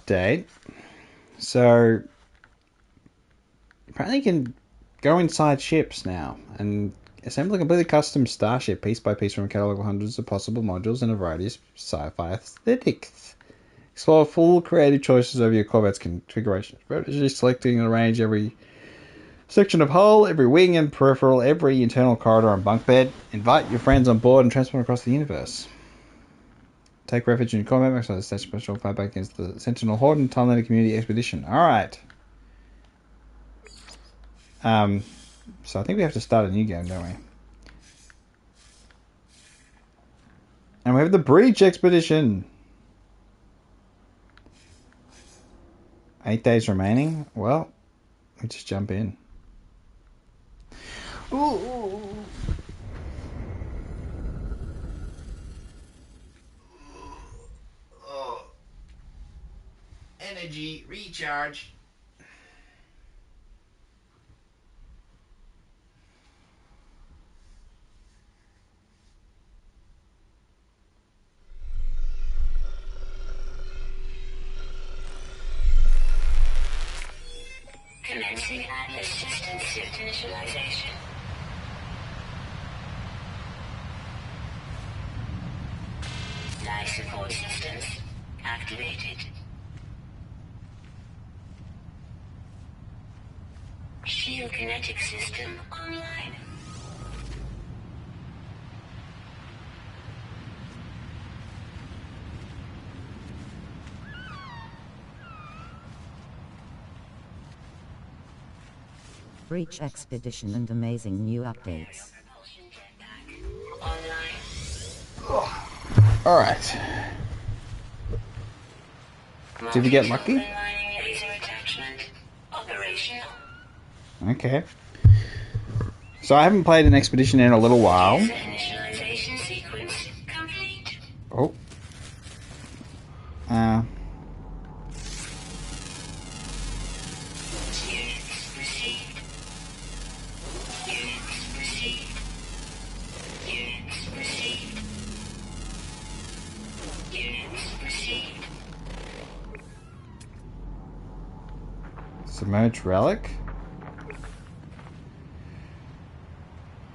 update. So apparently you can go inside ships now and assemble a completely custom starship piece by piece from a catalogue of hundreds of possible modules in a variety of sci-fi aesthetics. Explore full creative choices over your Corvette's configuration. Just selecting and arrange every section of hull, every wing and peripheral, every internal corridor and bunk bed. Invite your friends on board and transport across the universe. Take refuge in combat, maximize the station special, fight back against the Sentinel Horde and Time Community Expedition. Alright. So I think we have to start a new game, don't we? And we have the Breach Expedition. 8 days remaining. Well, we just jump in. Ooh. Oh. Energy recharge. Commencing Atlas System Suit Initialization. Life support systems activated. Shield kinetic system online. Breach Expedition and amazing new updates. Alright. Did we get lucky? Okay. So I haven't played an expedition in a little while. Oh. Submerged relic.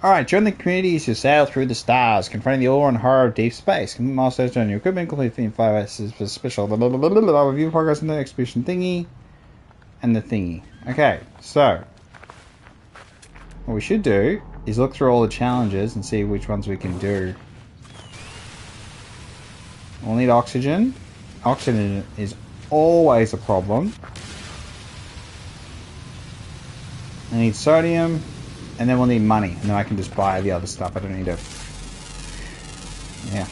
Alright, join the community as you sail through the stars, confronting the awe and horror of deep space. Complete milestones on your equipment, complete theme 5S for special review progress in the expedition thingy. And the thingy. Okay, so what we should do is look through all the challenges and see which ones we can do. We'll need oxygen. Oxygen is always a problem. I need sodium, and then we'll need money, and then I can just buy the other stuff. I don't need to... Yeah.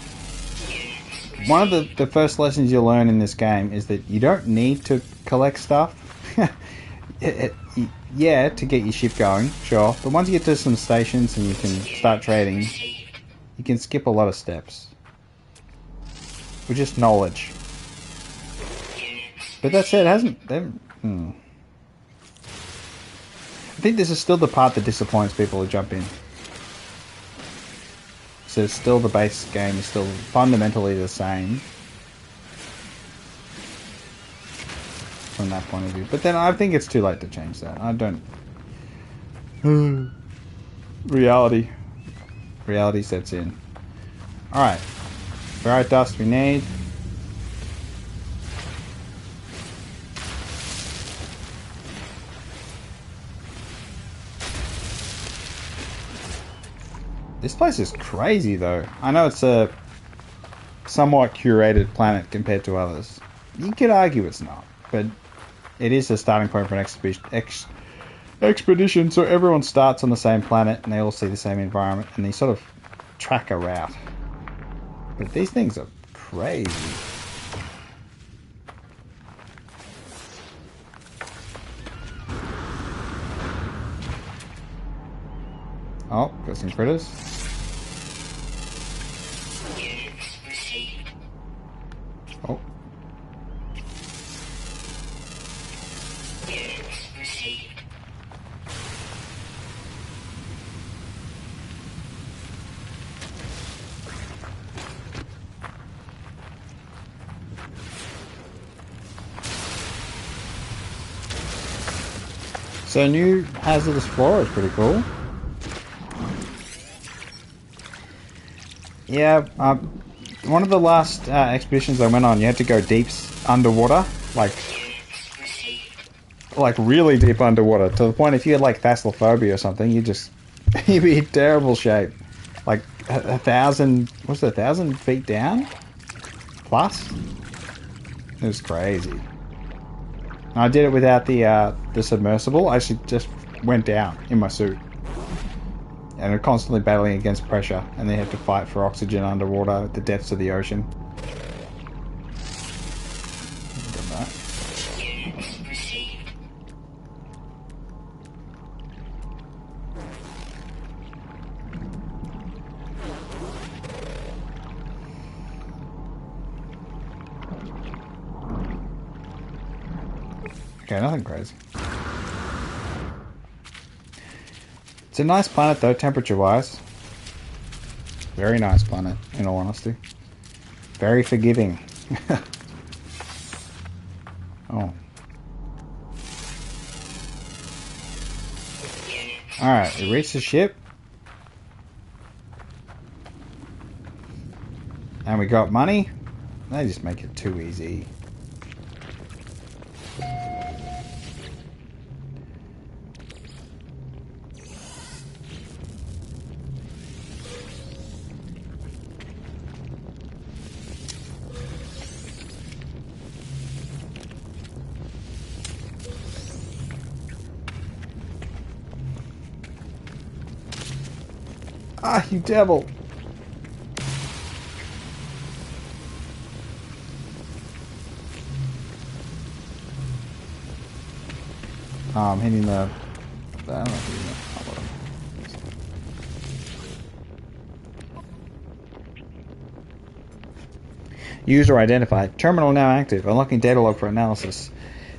One of the first lessons you'll learn in this game is that you don't need to collect stuff. Yeah, to get your ship going, sure. But once you get to some stations and you can start trading, you can skip a lot of steps. With just knowledge. But that said, I think this is still the part that disappoints people who jump in. So it's still the base game is still fundamentally the same. From that point of view. But then I think it's too late to change that. I don't... Reality sets in. Alright. Ferrite dust we need. This place is crazy though. I know it's a somewhat curated planet compared to others. You could argue it's not, but it is a starting point for an expedition, so everyone starts on the same planet and they all see the same environment and they sort of track a route. But these things are crazy. Oh, got some critters. Oh. So new hazardous flora is pretty cool. Yeah, one of the last expeditions I went on, you had to go deep underwater, like really deep underwater, to the point if you had like thalassophobia or something, you'd be in terrible shape. Like a thousand, what's it, 1,000 feet down? Plus? It was crazy. And I did it without the submersible. I actually just went down in my suit. And we're constantly battling against pressure, and they had to fight for oxygen underwater at the depths of the ocean. Okay, nothing crazy. It's a nice planet though, temperature-wise. Very nice planet, in all honesty. Very forgiving. Oh. Alright, we reached the ship. And we got money. They just make it too easy. Ah, you devil! Oh, I'm hitting the... I don't know if I'm hitting the... User identified. Terminal now active. Unlocking data log for analysis.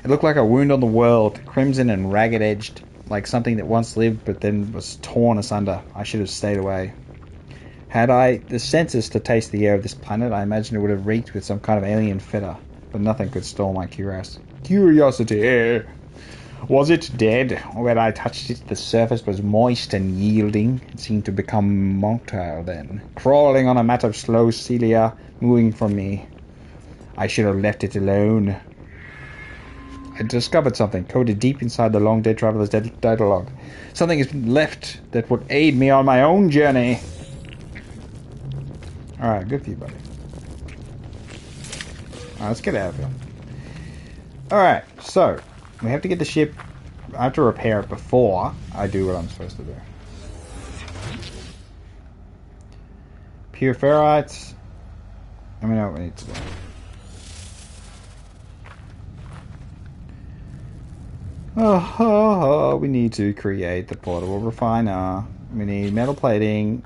It looked like a wound on the world, crimson and ragged-edged, like something that once lived but then was torn asunder. I should have stayed away. Had I the senses to taste the air of this planet, I imagine it would have reeked with some kind of alien feta, but nothing could stall my curiosity. Was it dead? When I touched it, the surface was moist and yielding. It seemed to become motile then, crawling on a mat of slow cilia, moving from me. I should have left it alone. I discovered something coded deep inside the long dead traveler's data log. Something has been left that would aid me on my own journey. Alright, good for you, buddy. Alright, let's get out of here. Alright, so we have to get the ship. I have to repair it before I do what I'm supposed to do. Pure ferrites. Let me know what we need to do. Oh, we need to create the portable refiner. We need metal plating.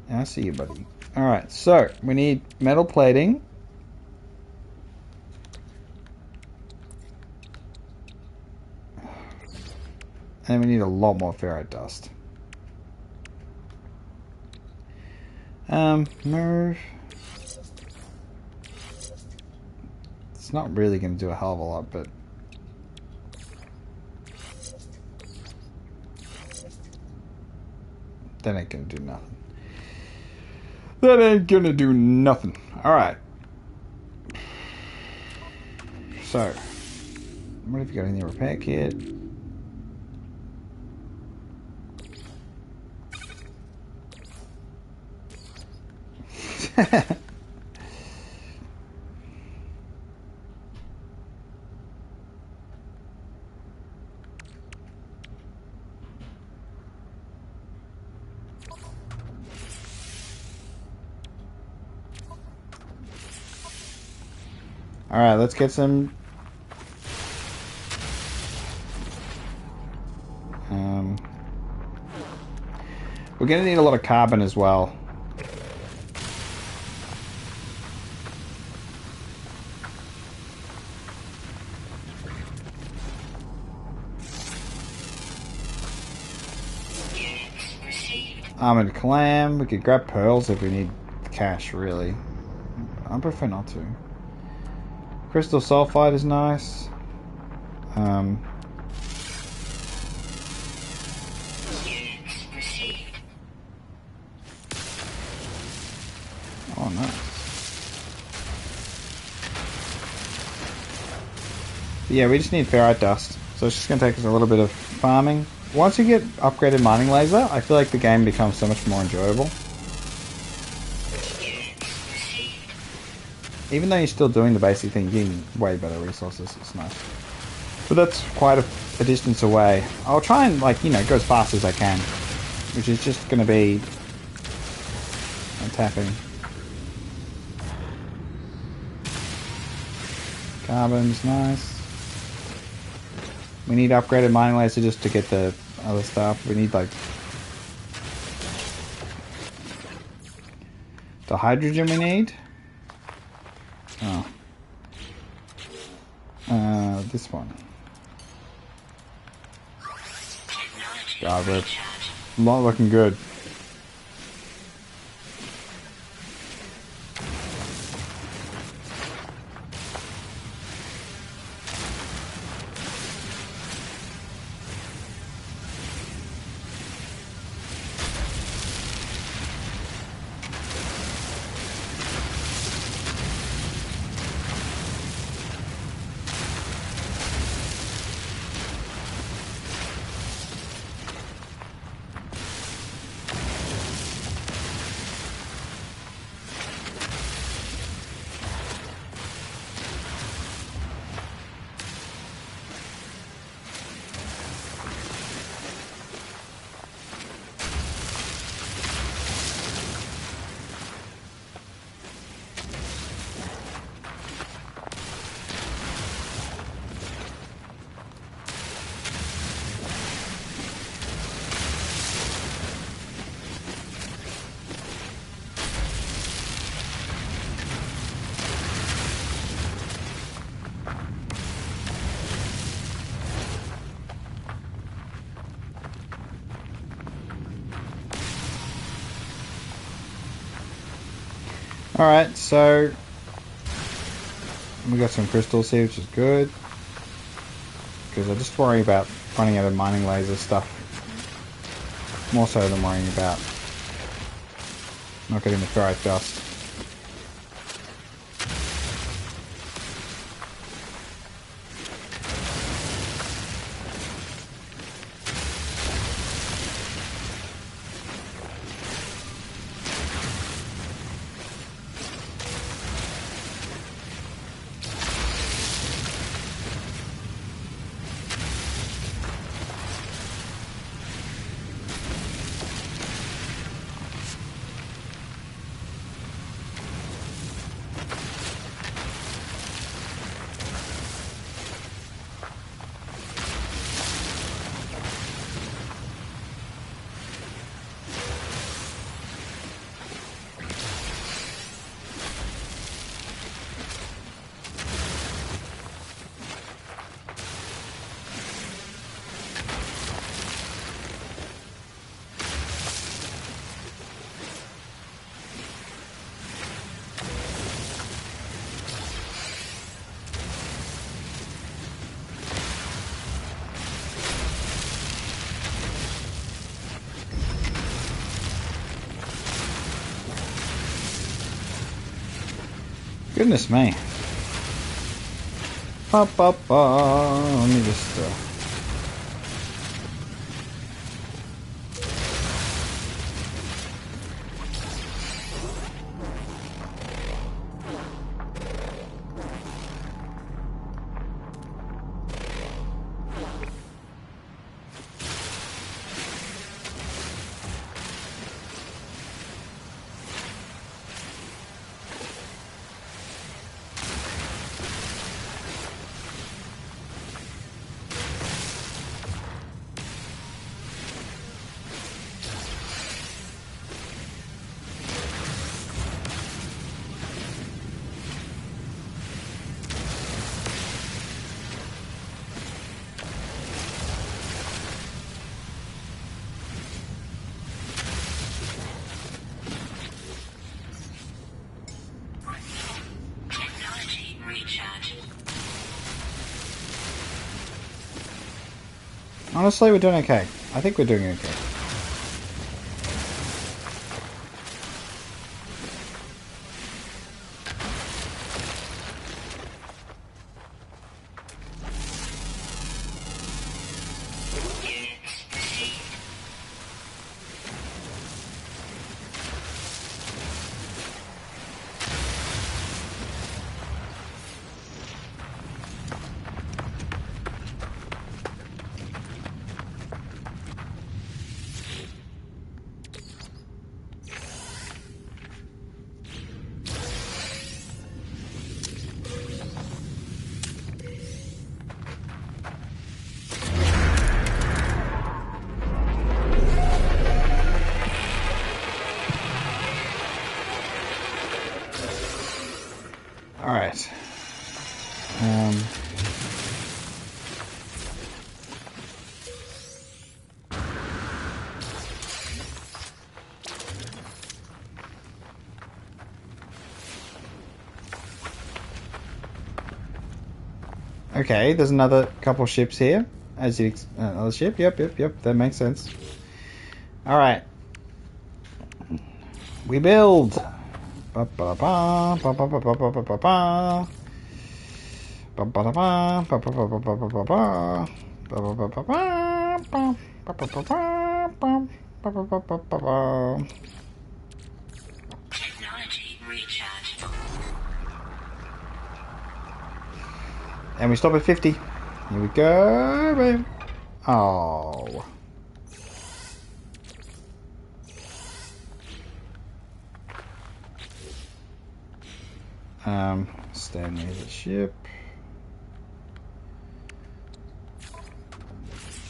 I see you, buddy. Alright, so we need metal plating. And we need a lot more ferrite dust. Move. It's not really going to do a hell of a lot, but... that ain't going to do nothing. That ain't going to do nothing. Alright. So. What have you got in your repair kit? Alright, let's get some... we're going to need a lot of carbon as well. Armored clam. We could grab pearls if we need cash, really. I prefer not to. Crystal sulfide is nice. Units received. Oh, nice. But yeah, we just need ferrite dust. So it's just going to take us a little bit of farming. Once you get upgraded mining laser, I feel like the game becomes so much more enjoyable. Even though you're still doing the basic thing, you're getting way better resources. It's nice. But that's quite a distance away. I'll try and, like, you know, go as fast as I can. Which is just going to be tapping. Carbon's nice. We need upgraded mining laser just to get the other stuff. We need, like, the hydrogen we need. Oh. This one. God, we're not looking good. Alright, so we got some crystals here, which is good. Because I just worry about running out of mining laser stuff. More so than worrying about not getting the ferrite dust. Goodness me. Let me just... Honestly, we're doing okay. I think we're doing okay. Alright. Okay, there's another couple ships here. As you another ship. Yep. That makes sense. All right. We build. Ba ba ba ba ba ba ba ba ba ba. Ba ba ba ba ba ba ba ba ba ba ba. Ba ba ba ba ba ba ba ba ba ba. Technology rechargeable. And we stop at 50. Here we go, babe. Oh. Stand near the ship.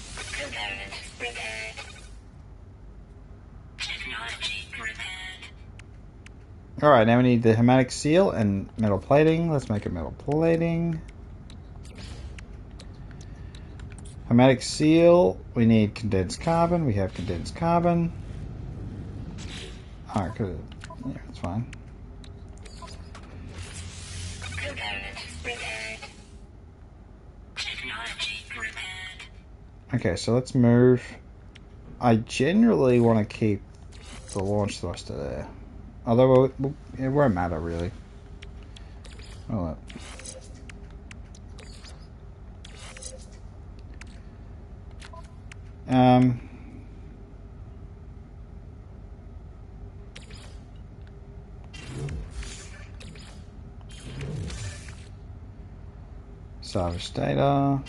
Component repaired. Technology repaired. Alright, now we need the hermetic seal and metal plating. Let's make a metal plating. Hermetic seal, we need condensed carbon. We have condensed carbon. Alright, good. Yeah, that's fine. Component repaired. Technology repaired. Okay, so let's move. I generally want to keep the launch thruster there. Although it won't matter really. Oh, salvage data.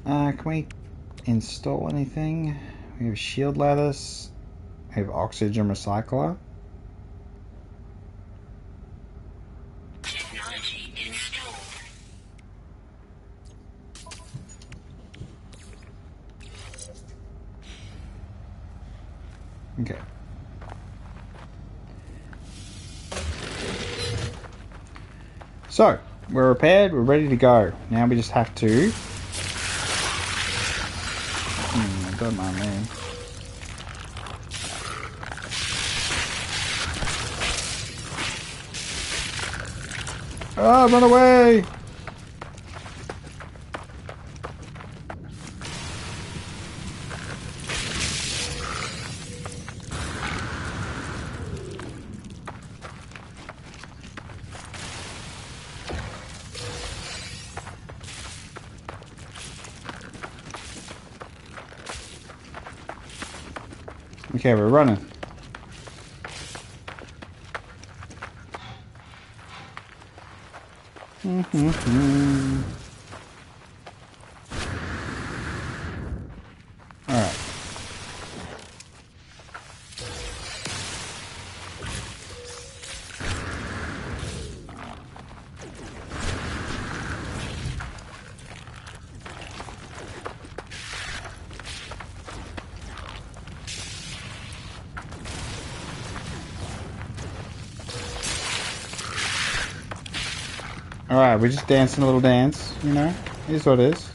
Can we install anything? We have shield lattice. We have oxygen recycler. Technology installed. Okay. So, we're repaired, we're ready to go. Now we just have to... don't mind me. Oh, run away! Okay, we're running. Alright. Alright, we're just dancing a little dance, you know? It is what it is.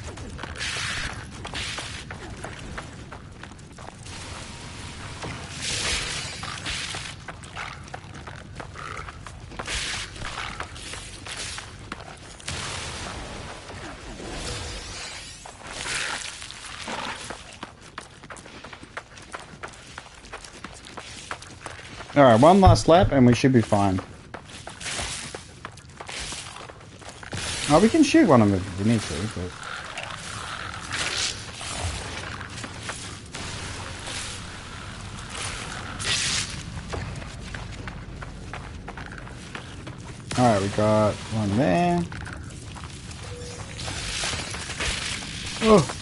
Alright, one last lap and we should be fine. Oh, we can shoot one of them if we need to, but... Alright, we got one there. Oh!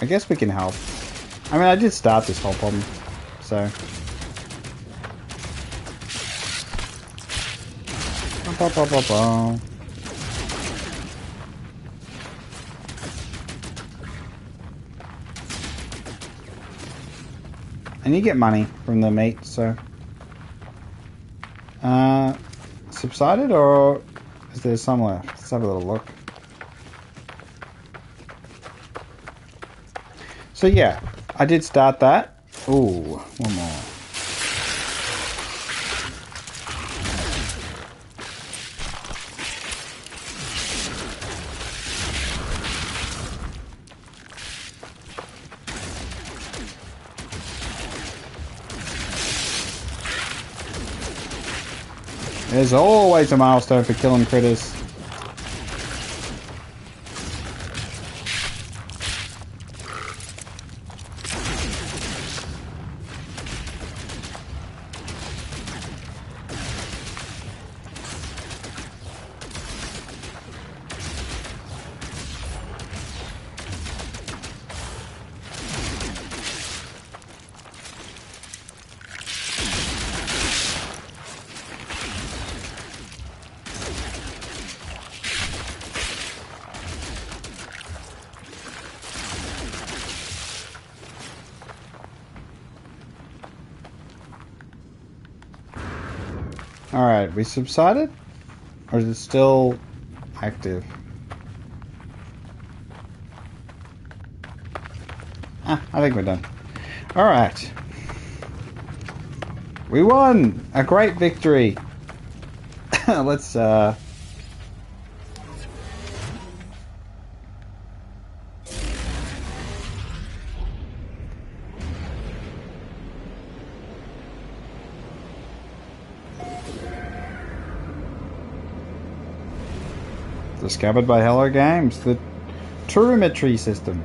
I guess we can help. I mean, I did start this whole problem, so... And you get money from the meat, so... Subsided, or is there some left? Let's have a little look. So yeah, I did start that. Ooh, one more. There's always a milestone for killing critters. Alright, we subsided? Or is it still active? Ah, I think we're done. Alright. We won! A great victory! Let's, discovered by Hello Games, the Turrimetry system.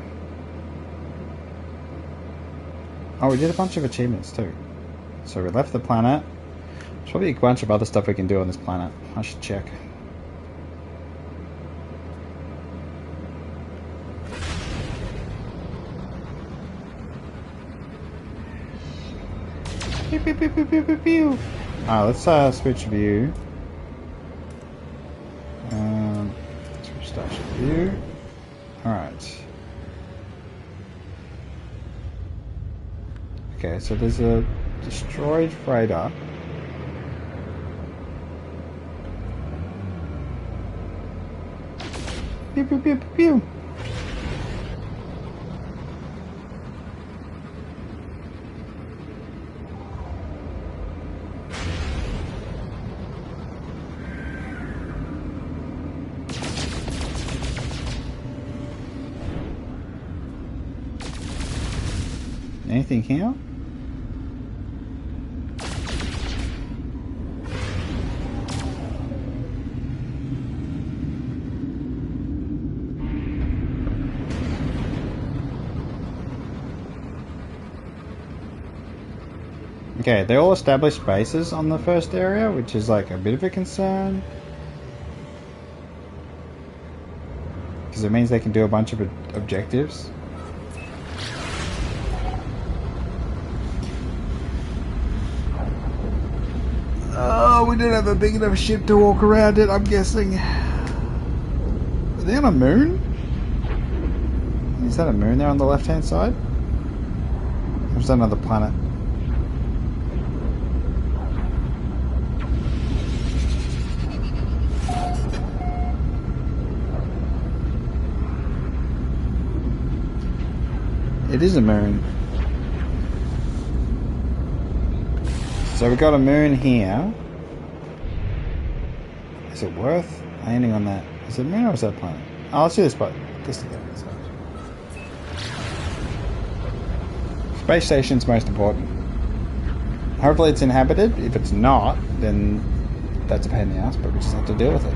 Oh, we did a bunch of achievements too. So we left the planet. There's probably a bunch of other stuff we can do on this planet. I should check. Pew, pew, pew, pew, pew, pew, pew. Let's switch view. Switch view. Alright. Okay, so there's a destroyed freighter. Pew, pew, pew, pew, pew. Anything here? Okay, they all established bases on the first area, which is like a bit of a concern. Because it means they can do a bunch of objectives. Oh, we don't have a big enough ship to walk around it, I'm guessing. Are they on a moon? Is that a moon there on the left hand side? There's another planet. It is a moon. So we've got a moon here. Is it worth landing on that? Is it a moon or is that a planet? Oh, let's do this part. This together. Space station's most important. Hopefully it's inhabited. If it's not, then that's a pain in the ass, but we just have to deal with it.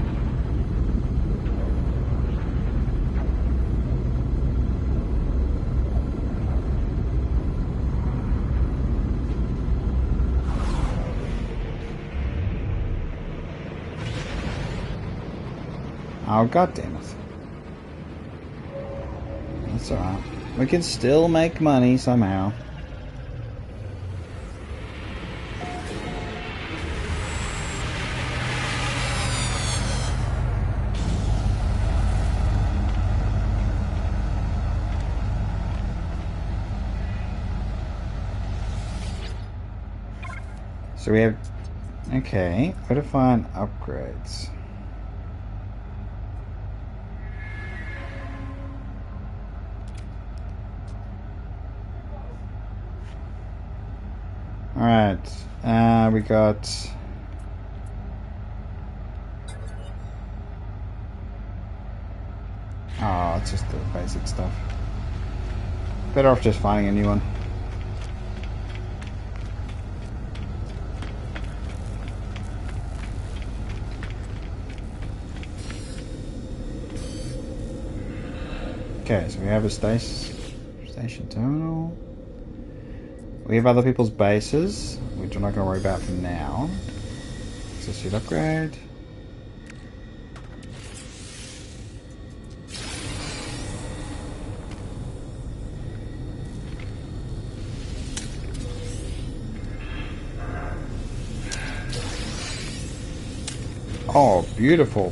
Oh, god damn it. That's alright. We can still make money somehow. So we have... Okay, where to find upgrades? Alright, we got... Oh, it's just the basic stuff. Better off just finding a new one. Okay, so we have a station terminal. We have other people's bases, which I'm not going to worry about for now. So suit upgrade. Oh, beautiful.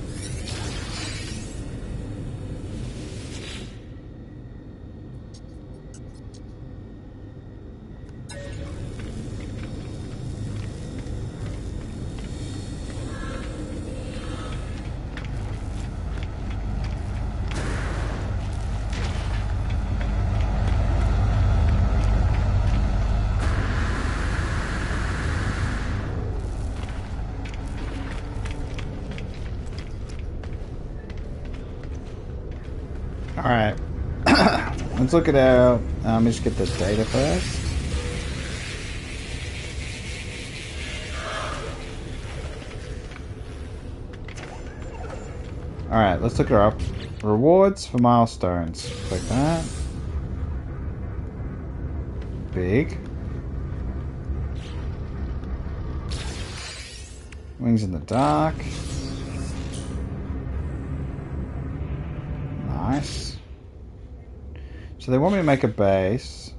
Alright, let's look at our, let me just get the data first. Alright, let's look at our rewards for milestones. Click that. Big. Wings in the dark. Nice. So they want me to make a base.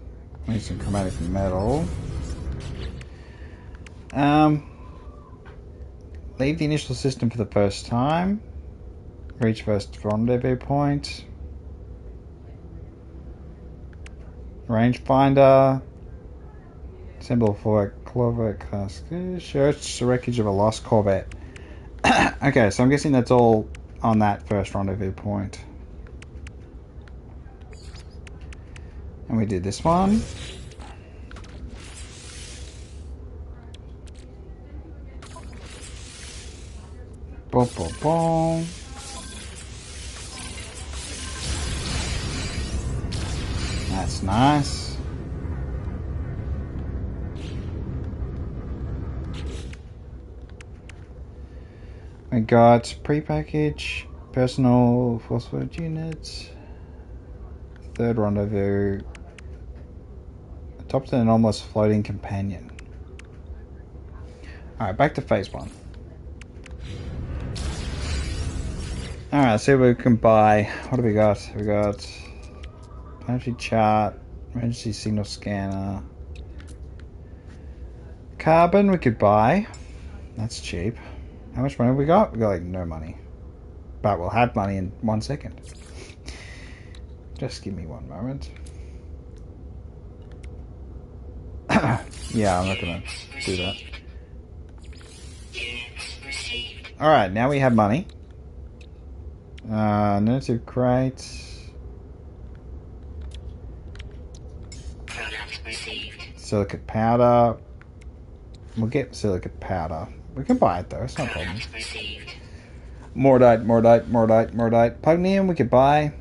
I need some chromatic metal. Leave the initial system for the first time. Reach first rendezvous point. Rangefinder. Symbol for a Corvette class. Search the wreckage of a lost Corvette. Okay, so I'm guessing that's all on that first rendezvous point. And we did this one. Boom, boom, boom. That's nice. We got pre-package, personal phosphate units, third rendezvous, top to an almost floating companion. Alright, back to phase one. Alright, let's see what we can buy. What do we got? We got planetary chart, emergency signal scanner. Carbon we could buy. That's cheap. How much money have we got? We got like no money. But we'll have money in 1 second. Just give me one moment. Yeah, I'm not gonna do that. Alright, now we have money. Narrative crate. Silicate powder. We'll get silicate powder. We can buy it though, it's not a problem. Mordite. Pugnium we could buy.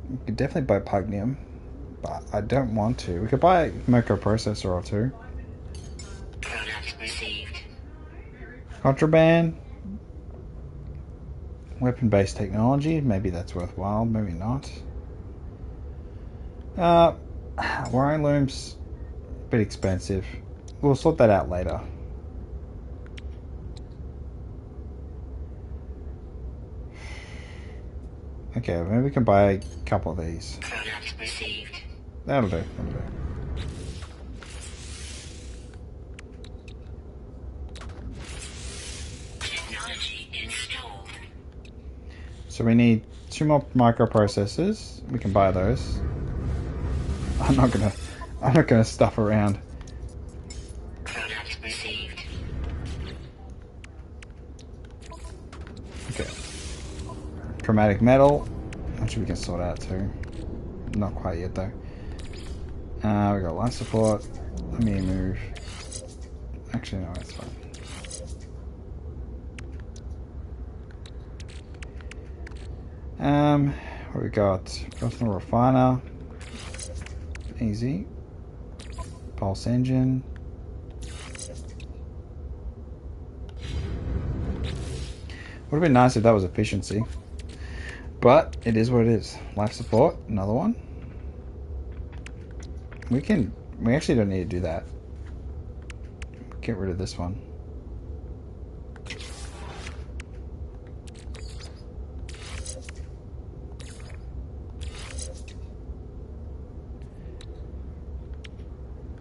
We could definitely buy pugnium. But I don't want to. We could buy a microprocessor or two. Contraband. Weapon-based technology. Maybe that's worthwhile. Maybe not. Wiring looms. A bit expensive. We'll sort that out later. Okay, maybe we can buy a couple of these. That'll do. So we need 2 more microprocessors. We can buy those. I'm not gonna stuff around. Okay. Chromatic metal, which we can sort out too. Not quite yet though. We got life support. Let me move. Actually, no, it's fine. What we got? Personal refiner. Easy. Pulse engine. Would have been nice if that was efficiency. But it is what it is. Life support, another one. We actually don't need to do that. Get rid of this one.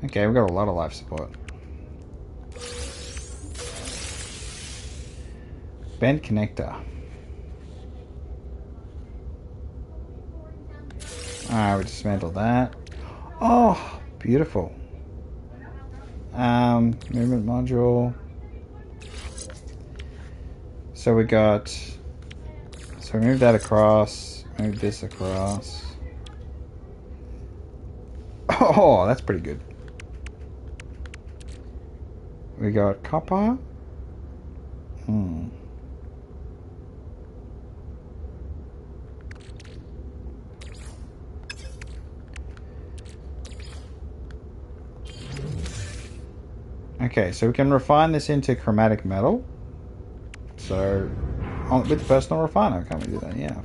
Okay, we've got a lot of life support. Bend connector. Alright, we dismantled that. Oh, beautiful. Movement module. So we got... So we moved that across. Move this across. Oh, that's pretty good. We got copper. Okay, so we can refine this into chromatic metal. So, with the personal refiner, can't we do that? Yeah.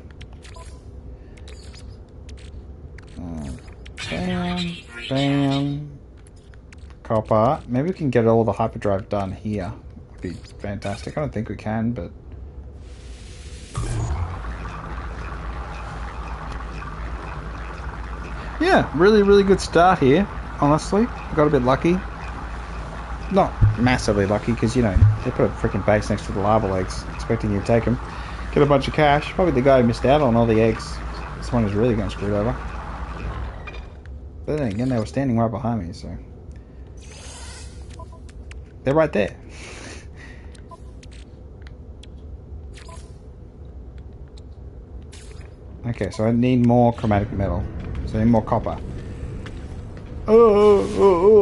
Bam, bam. Copper. Maybe we can get all the hyperdrive done here. Would be fantastic. I don't think we can, but... Yeah, really good start here, honestly. Got a bit lucky. Not massively lucky, because, you know, they put a freaking base next to the lava lakes, expecting you to take them. Get a bunch of cash. Probably the guy who missed out on all the eggs. Someone who's really going screwed over. But then again, they were standing right behind me, so... They're right there. Okay, so I need more chromatic metal. So I need more copper. Oh.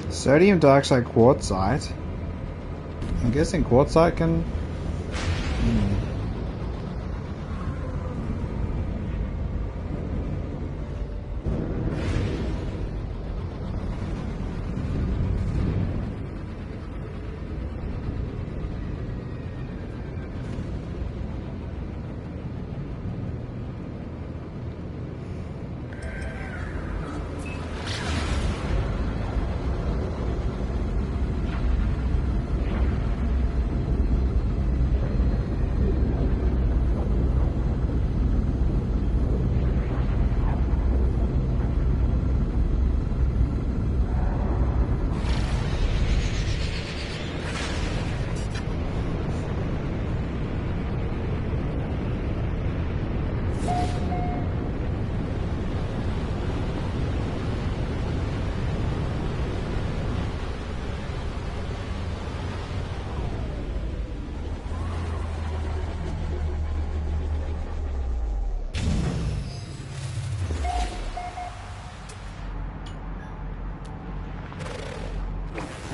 Sodium dioxide quartzite. I'm guessing quartzite can...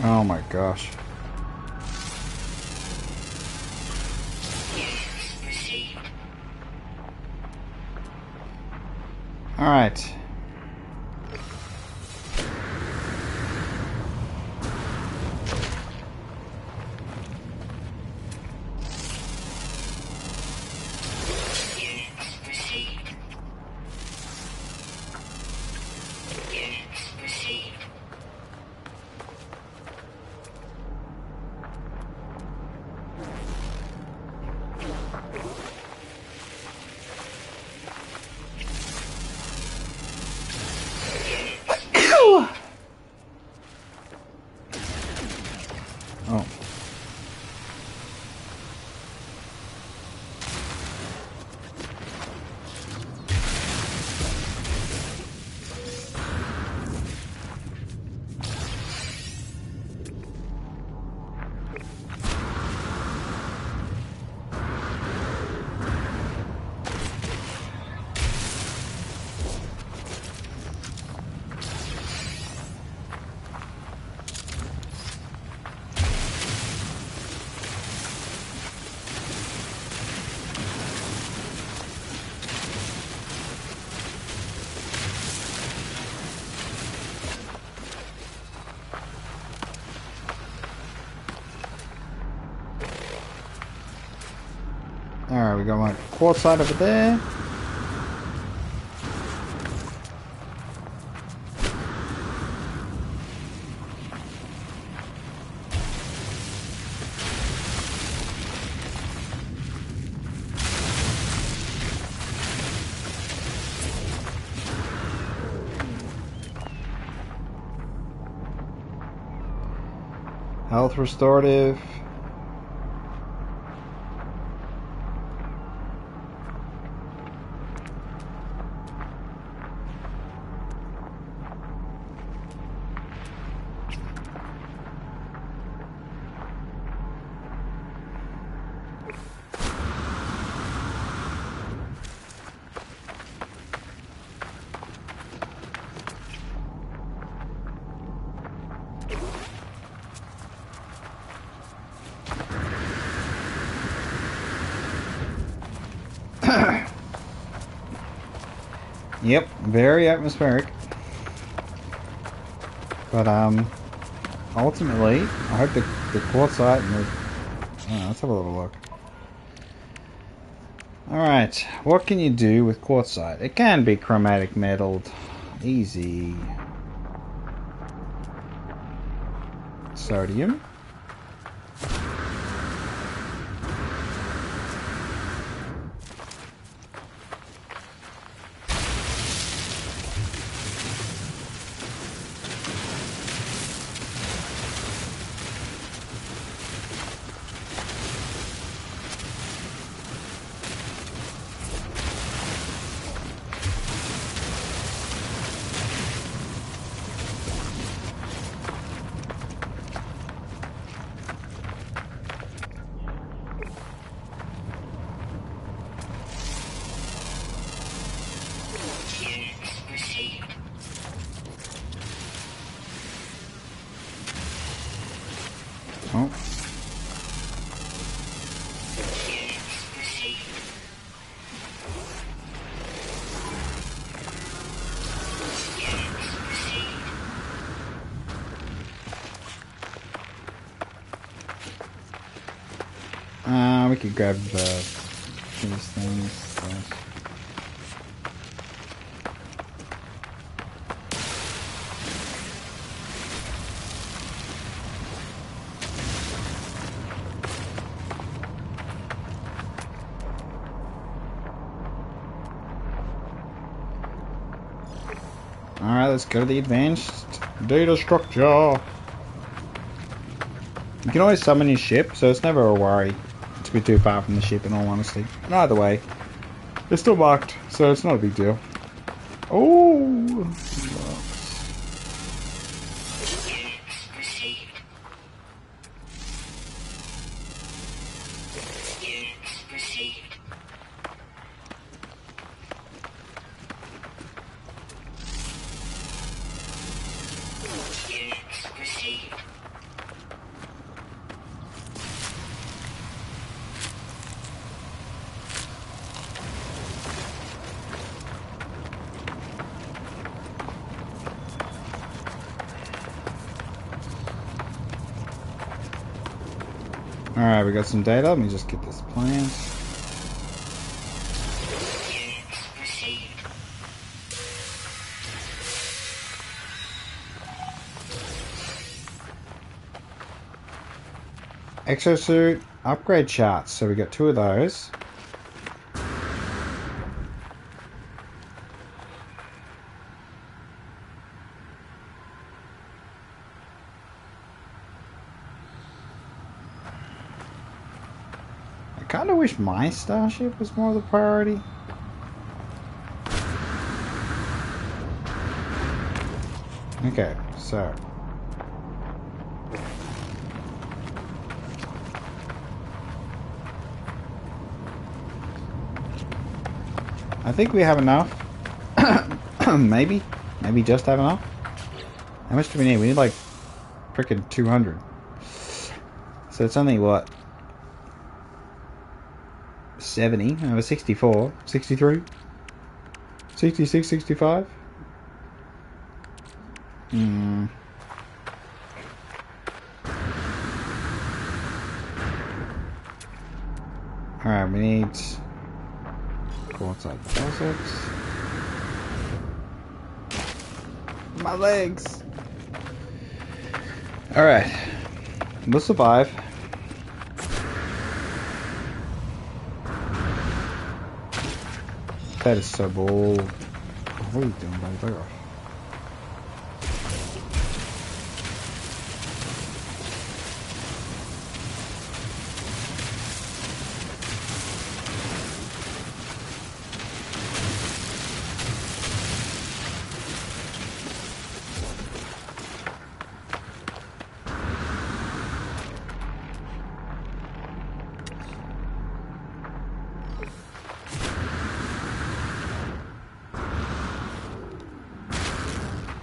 Oh my gosh. Alright. Oh. Alright, we got my quartzite over there. Health restorative. Yep, very atmospheric. But ultimately, I hope the quartzite and the... Oh, let's have a little look. Alright, what can you do with quartzite? It can be chromatic metalled. Easy. Sodium. Oh. We could grab these things. Alright, let's go to the advanced data structure. You can always summon your ship, so it's never a worry to be too far from the ship, in all honesty. And either way, they're still marked, so it's not a big deal. Oh! Alright, we got some data. Let me just get this plant. Exosuit upgrade charts. So we got 2 of those. I kind of wish my starship was more of the priority. Okay, so I think we have enough. maybe just have enough. How much do we need? We need like freaking 200. So it's only what? 70 over 64, 63, 66, 65. Alright, we need quartzite deposits. My legs! Alright, we'll survive. That is so bold. What are you doing, buddy? Look off.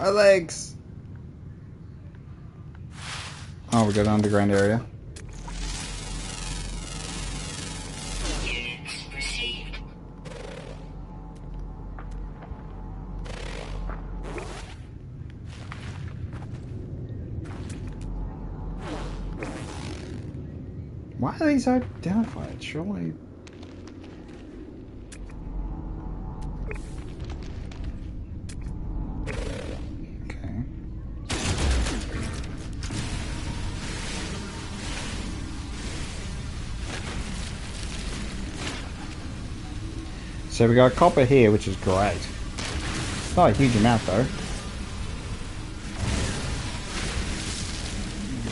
My legs! Oh, we got an underground area. Units received. Why are these identified? Surely. Okay. So we got copper here, which is great. It's not a huge amount though.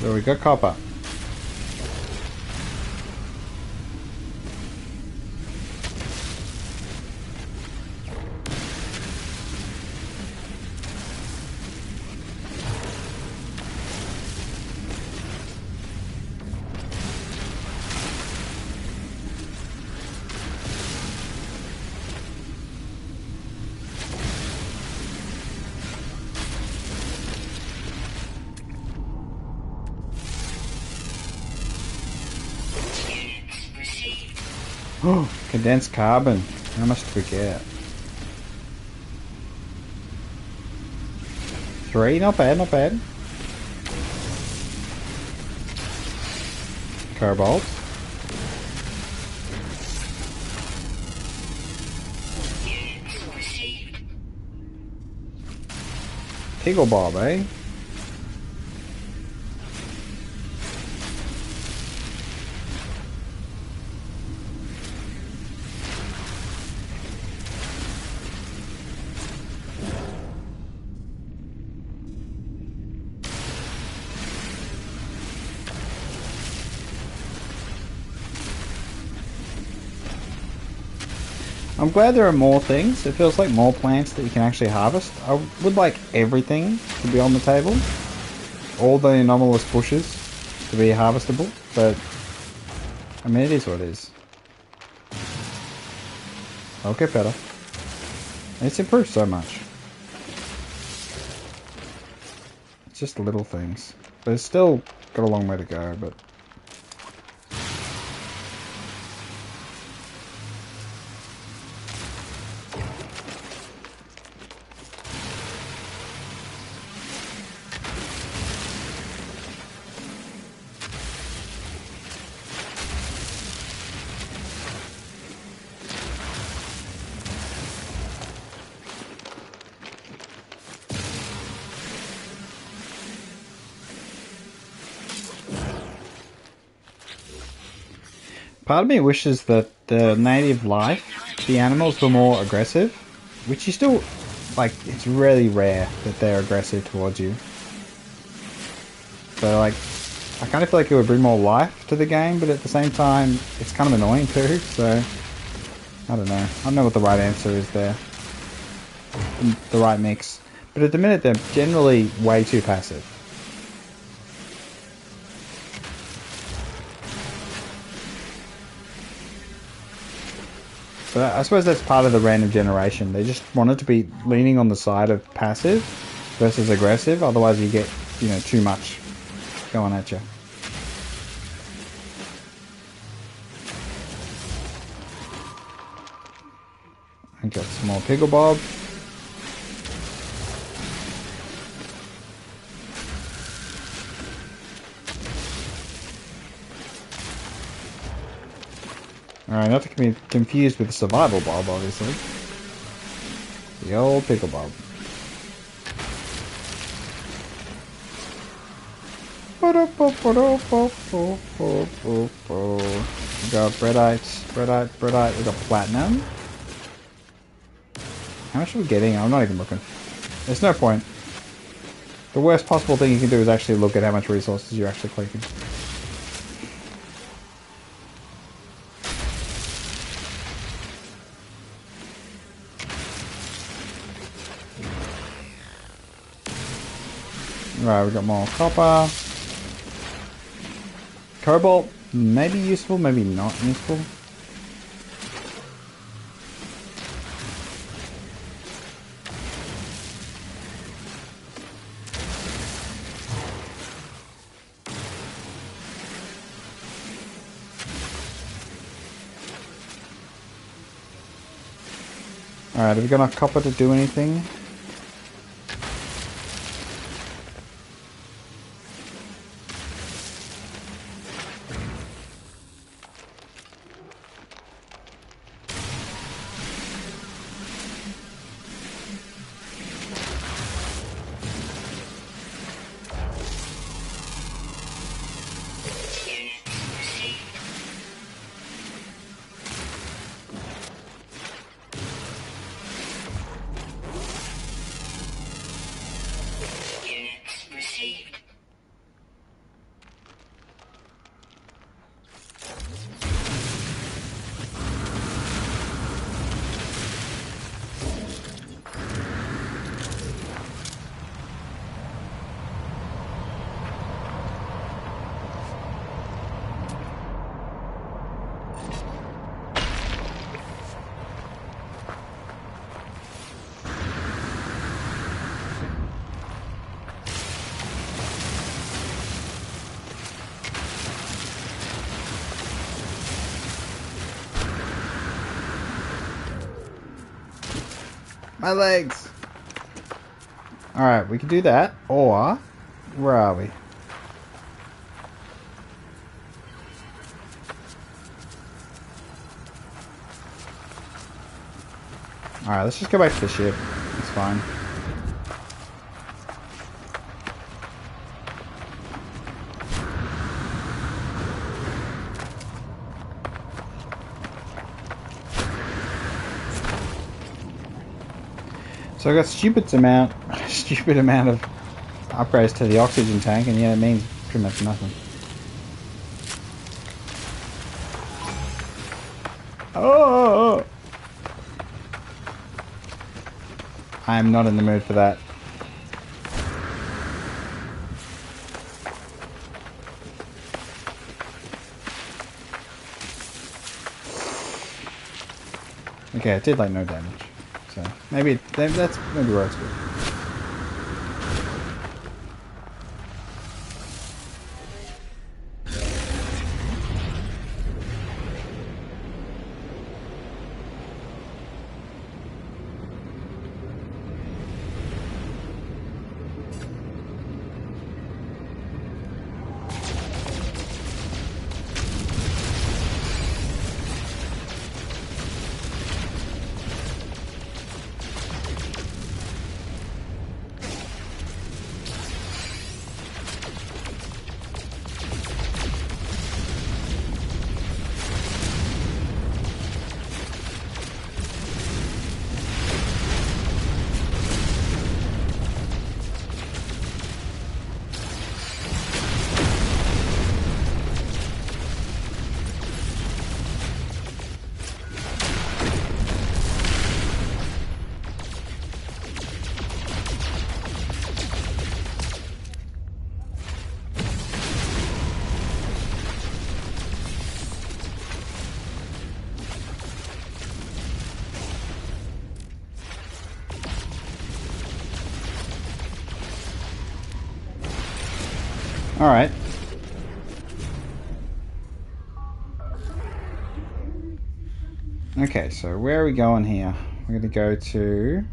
So we got copper. Oh, condensed carbon. How much did we get? 3, not bad, not bad. Cobalt. Units received. Eagle Bob, eh? I'm glad there are more things. It feels like more plants that you can actually harvest. I would like everything to be on the table. All the anomalous bushes to be harvestable. But, I mean, it is what it is. I'll get better. It's improved so much. It's just little things. But it's still got a long way to go, but... Part of me wishes that the native life, the animals were more aggressive, which you still, like, it's really rare that they're aggressive towards you. So, like, I kind of feel like it would bring more life to the game, but at the same time, it's kind of annoying too, so... I don't know. I don't know what the right answer is there. The right mix. But at the minute, they're generally way too passive. But I suppose that's part of the random generation. They just wanted to be leaning on the side of passive versus aggressive. Otherwise, you get, you know, too much going at you. I got some more Pickle Bob. Alright, not to be confused with the Survival Bob, obviously. The old Pickle Bob. We got Breadite, we got Platinum. How much are we getting? I'm not even looking. There's no point. The worst possible thing you can do is actually look at how much resources you're actually collecting. Right, we got more copper. Cobalt, maybe useful, maybe not useful. Alright, have we got enough copper to do anything? My legs! Alright, we can do that, or... Where are we? Alright, let's just go back to the ship. It's fine. So I got stupid amount of upgrades to the oxygen tank, and yeah, it means pretty much nothing. Oh! I am not in the mood for that. Okay, it did like no damage. So maybe that's maybe where it's good. Alright. Okay, so where are we going here? We're going to go to...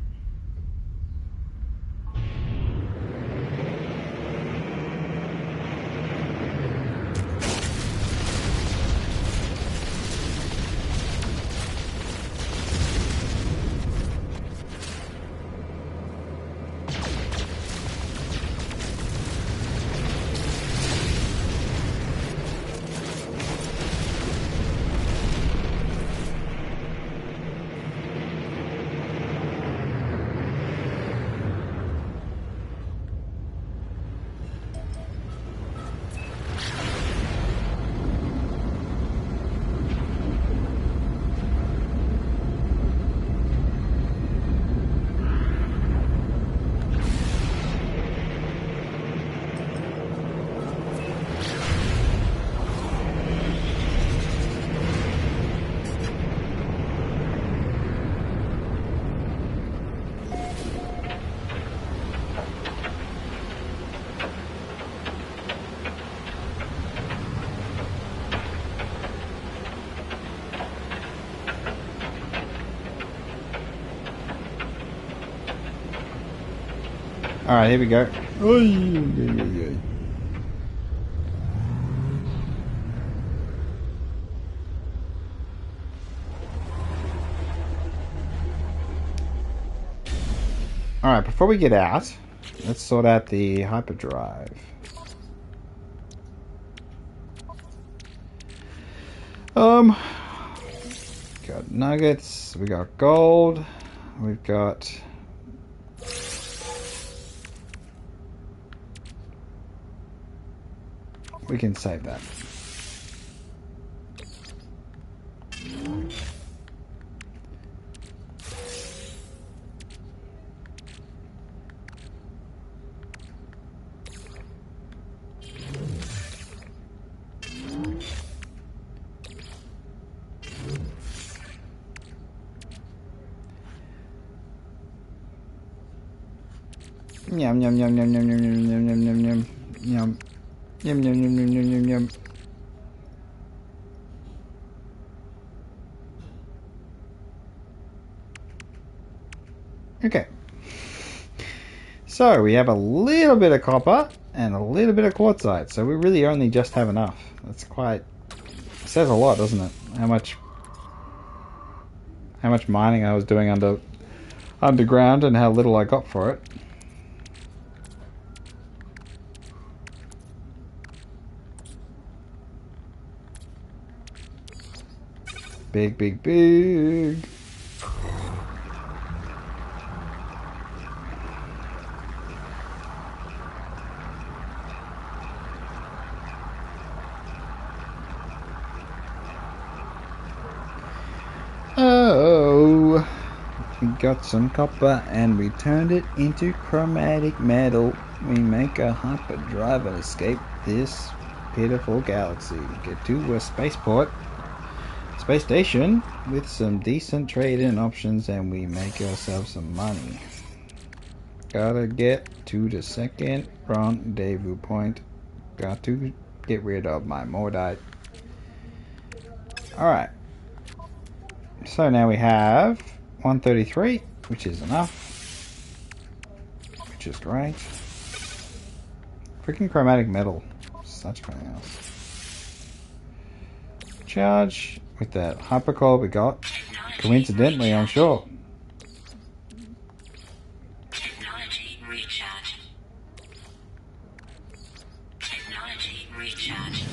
Alright, here we go. Alright, before we get out, let's sort out the hyperdrive. Got nuggets, we got gold, we've got... We can save that. Yum yum yum yum yum yum yum yum yum yum yum yum. Yum yum yum yum yum yum yum. Okay. So we have a little bit of copper and a little bit of quartzite. So we really only just have enough. That's quite... It says a lot, doesn't it? How much mining I was doing underground and how little I got for it. Big, big, big. Oh, we got some copper and we turned it into chromatic metal. We make a hyperdrive and escape this pitiful galaxy. Get to a spaceport. Space station with some decent trade-in options and we make ourselves some money. Gotta get to the second rendezvous point. Got to get rid of my Mordite. Alright. So now we have 133, which is enough. Which is great. Freaking chromatic metal. Such something else. Charge. With that hypercore we got, coincidentally, I'm sure. Technology recharge. Technology recharge.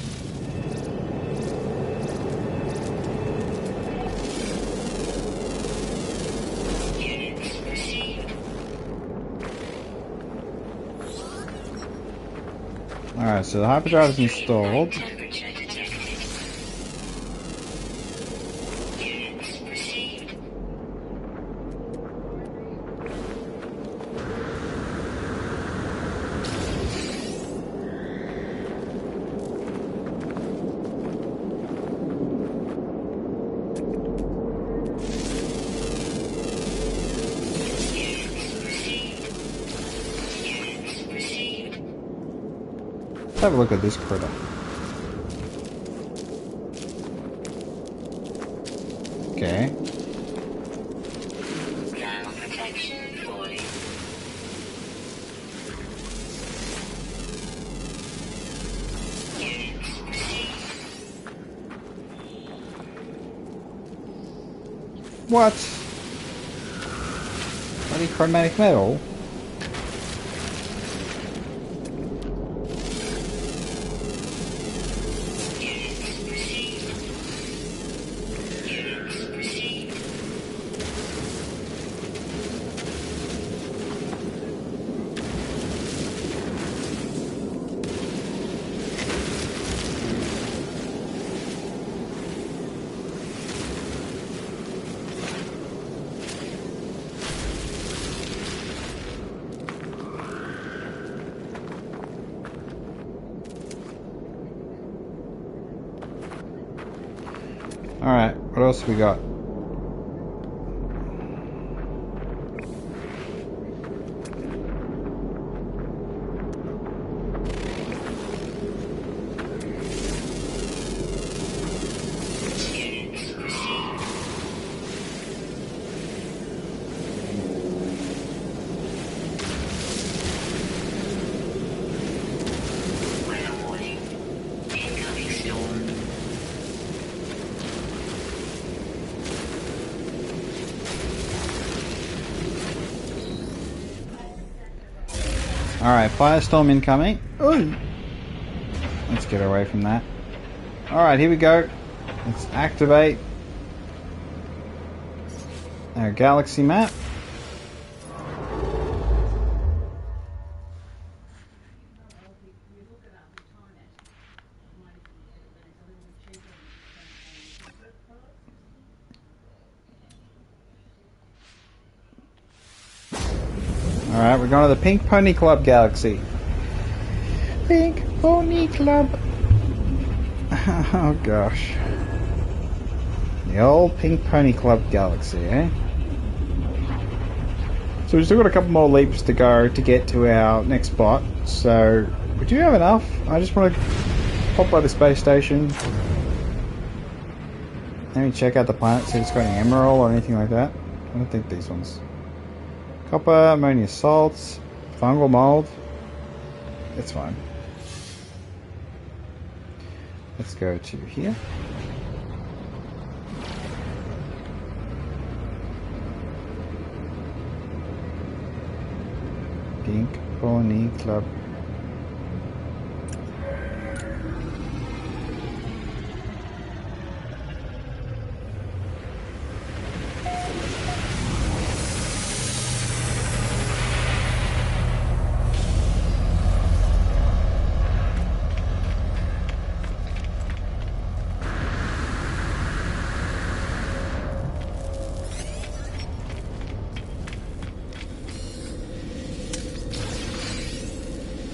Units received. Alright, so the hyperdrive is installed. Temperature detected. Units received. Units received. Units received. have a look at this critter. Okay. Ground protection fully. Units proceed. What? Bloody chromatic metal? Units proceed. Units proceed. Alright, what else we got? Units proceed. Weather warning. Incoming storm. Alright, firestorm incoming. Ooh. Let's get away from that. Alright, here we go. Let's activate our galaxy map. Alright, we're going to the Pink Pony Club galaxy. Pink Pony Club. Oh gosh. The old Pink Pony Club galaxy, eh? So we've still got a couple more leaps to go to get to our next spot. So, we do have enough. I just want to pop by the space station. Let me check out the planet, see if it's got any emerald or anything like that. I don't think these ones. Copper, ammonia salts, fungal mold. It's fine. Let's go to here. Pink Pony Club.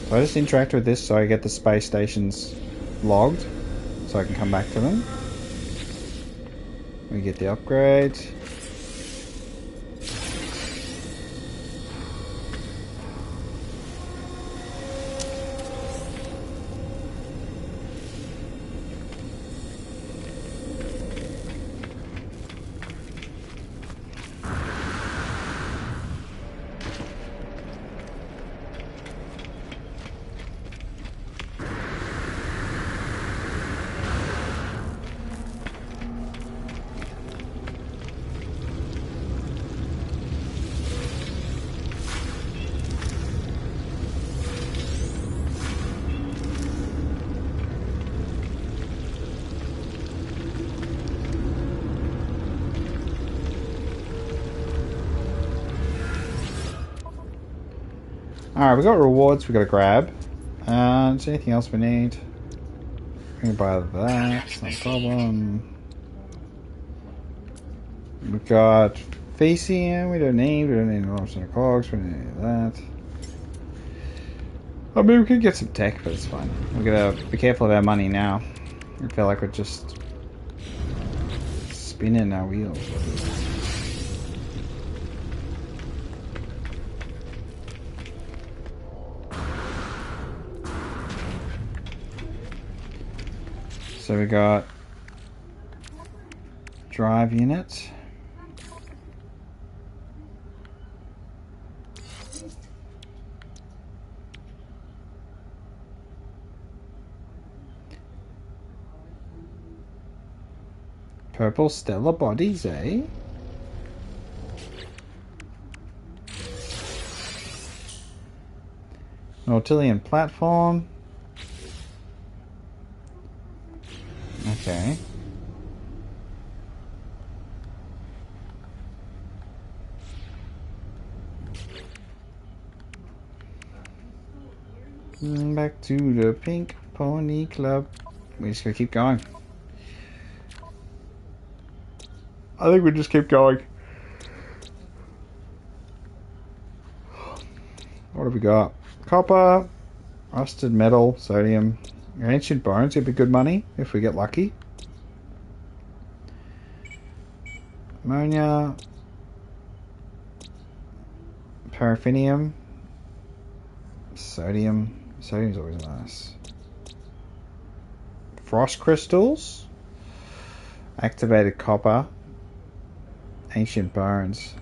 So I just interact with this so I get the space stations logged so I can come back to them. We get the upgrade. Alright, we got rewards we gotta grab. Is there anything else we need? We can buy that, it's no problem. We got Facing, we don't need an option of cogs, we don't need that. I mean, we could get some tech, but it's fine. We gotta be careful of our money now. I feel like we're just spinning our wheels. So we got drive unit. Purple stellar bodies, eh? Nautilian platform. Okay. Back to the Pink Pony Club. We just gotta keep going. I think we just keep going. What have we got? Copper, rusted metal, sodium, ancient bones would be good money if we get lucky. Ammonia, paraffinium, sodium. Sodium's always nice. Frost crystals, activated copper, ancient bones.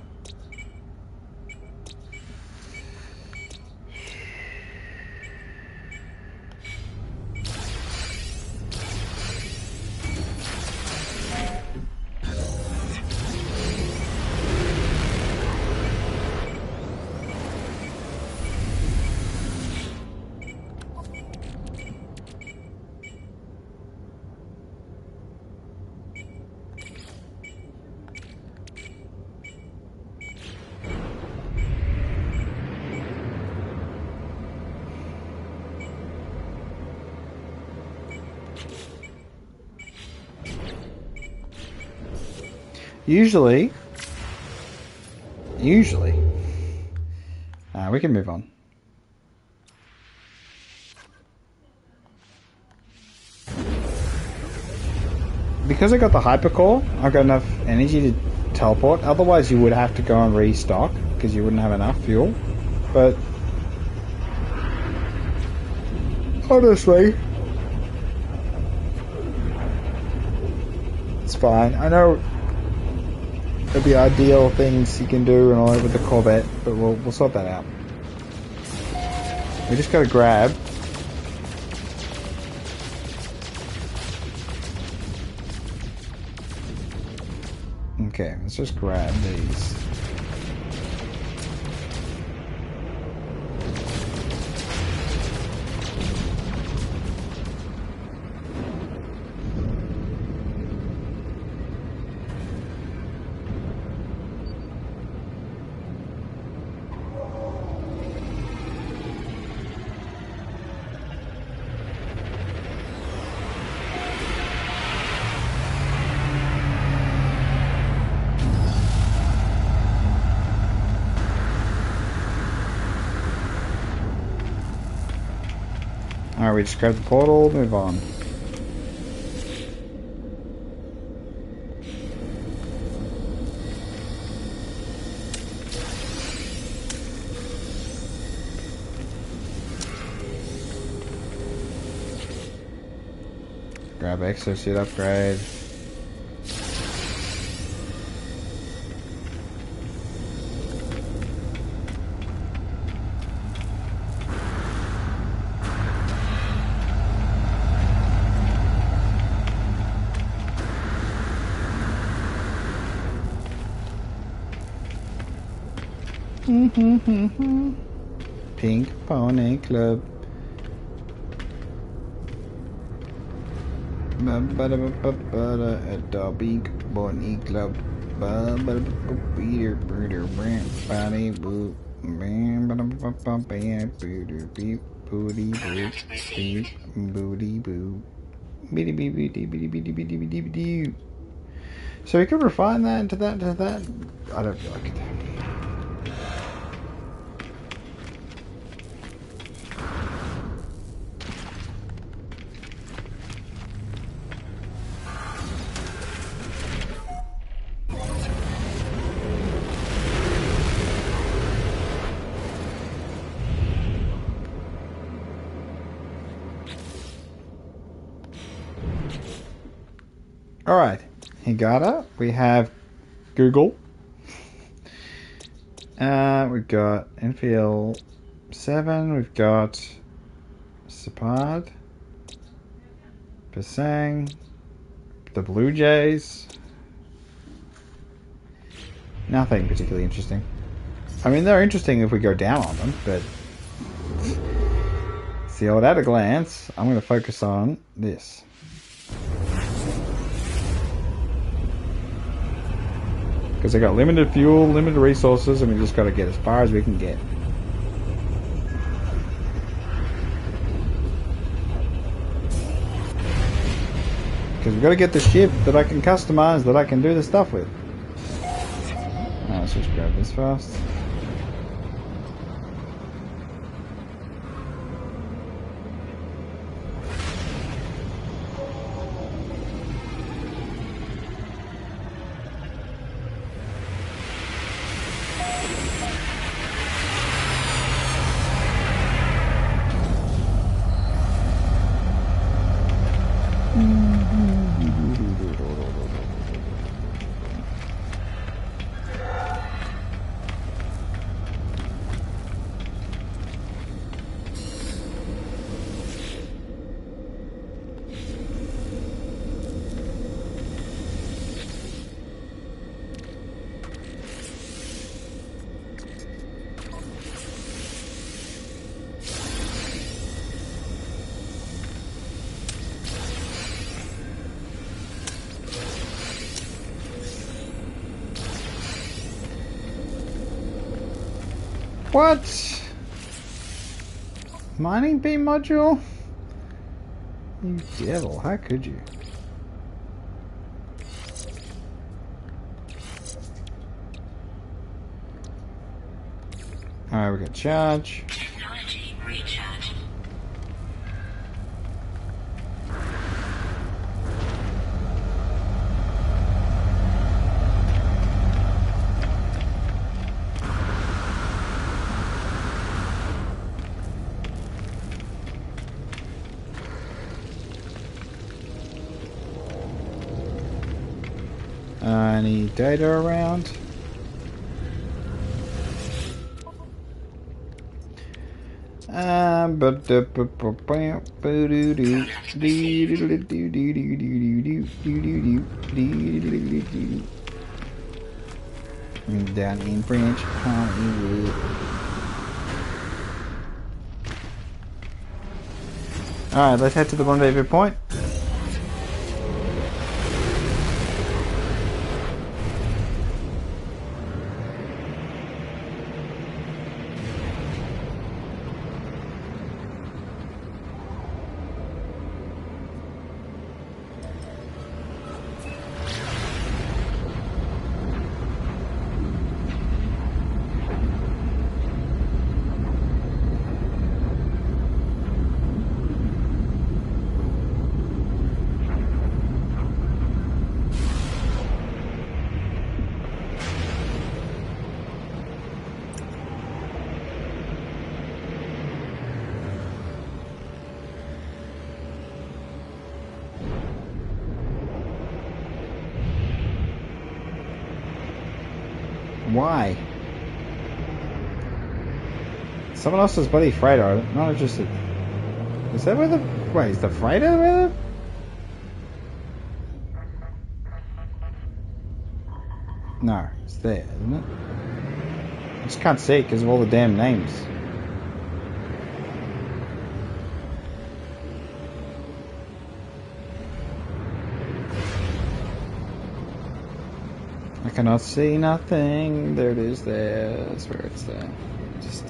Usually, we can move on. Because I got the hypercore, I've got enough energy to teleport. Otherwise, you would have to go and restock because you wouldn't have enough fuel. But honestly, it's fine. I know there'll be ideal things you can do and all over the Corvette, but we'll sort that out. We just gotta grab. Okay, let's just grab these. Alright, we just grab the portal, move on. Grab exosuit upgrade. Pink Pony Club. At the Pink Pony Club. So we could refine that into that, I don't feel like it. Alright, Higata. We have Google. We've got NPL 7. We've got Sapad. Pasang. The Blue Jays. Nothing particularly interesting. I mean, they're interesting if we go down on them, but see all at a glance. I'm going to focus on this. Because they got limited fuel, limited resources, and we just got to get as far as we can get. Because we've got to get the ship that I can customize, that I can do the stuff with. Let's just grab this first. What? Mining beam module? You devil, how could you? Alright, we got charge. Technology recharge. Any data around? Down in French Hollywood. Alright, let's head to the rendezvous point. Why? Someone else's bloody freighter. I'm not interested. Is that where the... Wait, is the freighter where the... No, it's there, isn't it? I just can't see it because of all the damn names. I cannot see nothing. There it is there. That's where it's there. Just,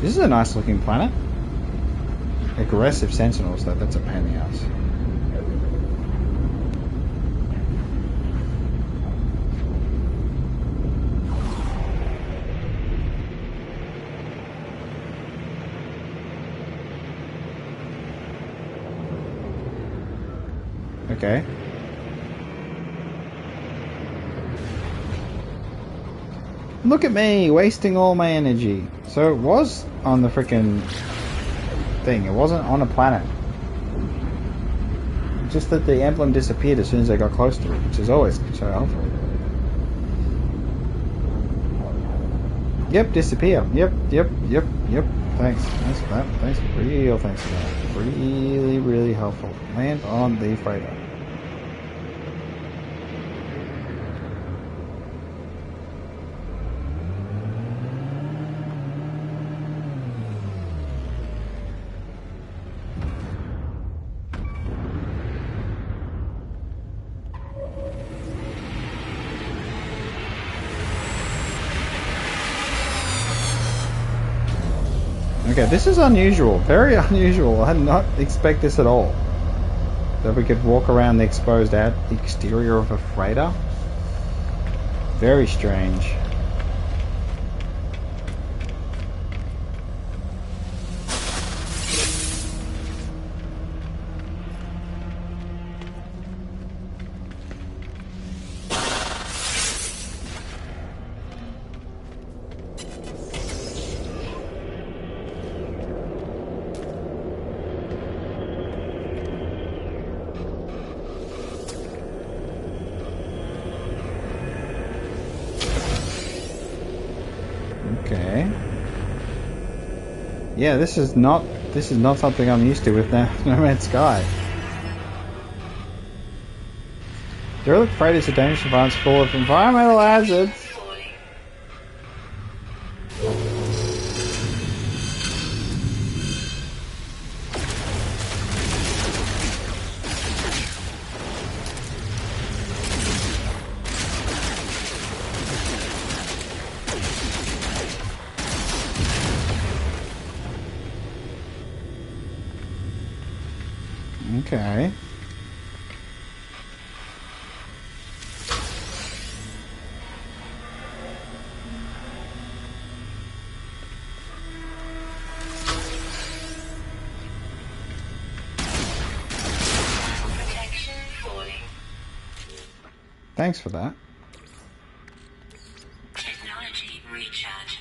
This is a nice looking planet. Aggressive sentinels though, that's a pain in the ass. Okay. Look at me, wasting all my energy. So it was on the frickin' thing. It wasn't on a planet. Just that the emblem disappeared as soon as I got close to it, which is always so helpful. Yep, disappear. Yep. Thanks for that. Thanks for that. Really helpful. Land on the freighter. Okay, this is unusual. Very unusual. I did not expect this at all. That we could walk around the exposed exterior of a freighter. Very strange. Okay. Yeah, this is not something I'm used to with NoMan'sSky. Derelict freighters are dangerous environments full of environmental hazards. Okay. Thanks for that. Technology recharge.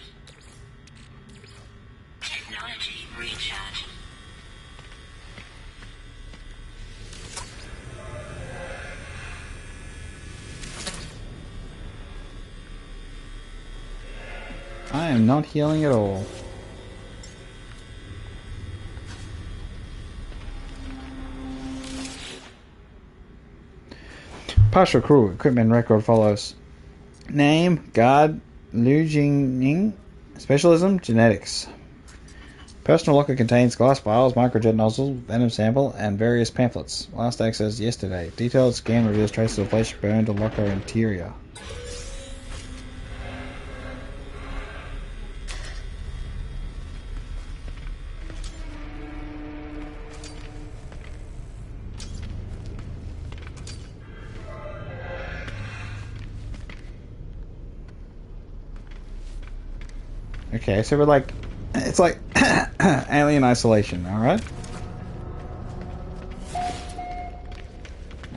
Technology recharge. I am not healing at all. Partial crew equipment record follows. Name, Guard, Liu Jingning. Specialism, genetics. Personal locker contains glass vials, microjet nozzle, venom sample, and various pamphlets. Last access yesterday. Detailed scan reveals traces of flesh burned to locker interior. Okay, so we're like, it's like alien isolation, alright?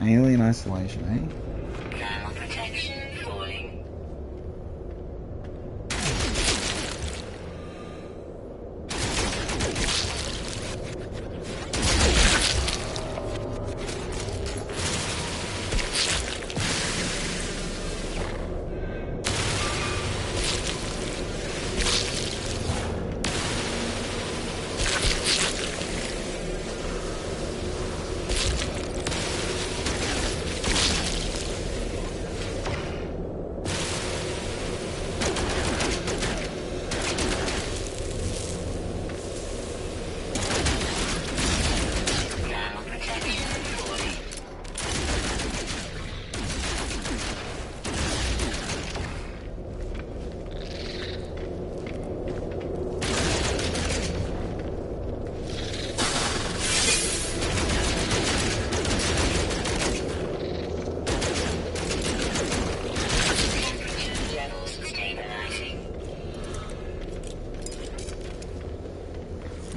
Alien isolation, eh? Thermal protection falling.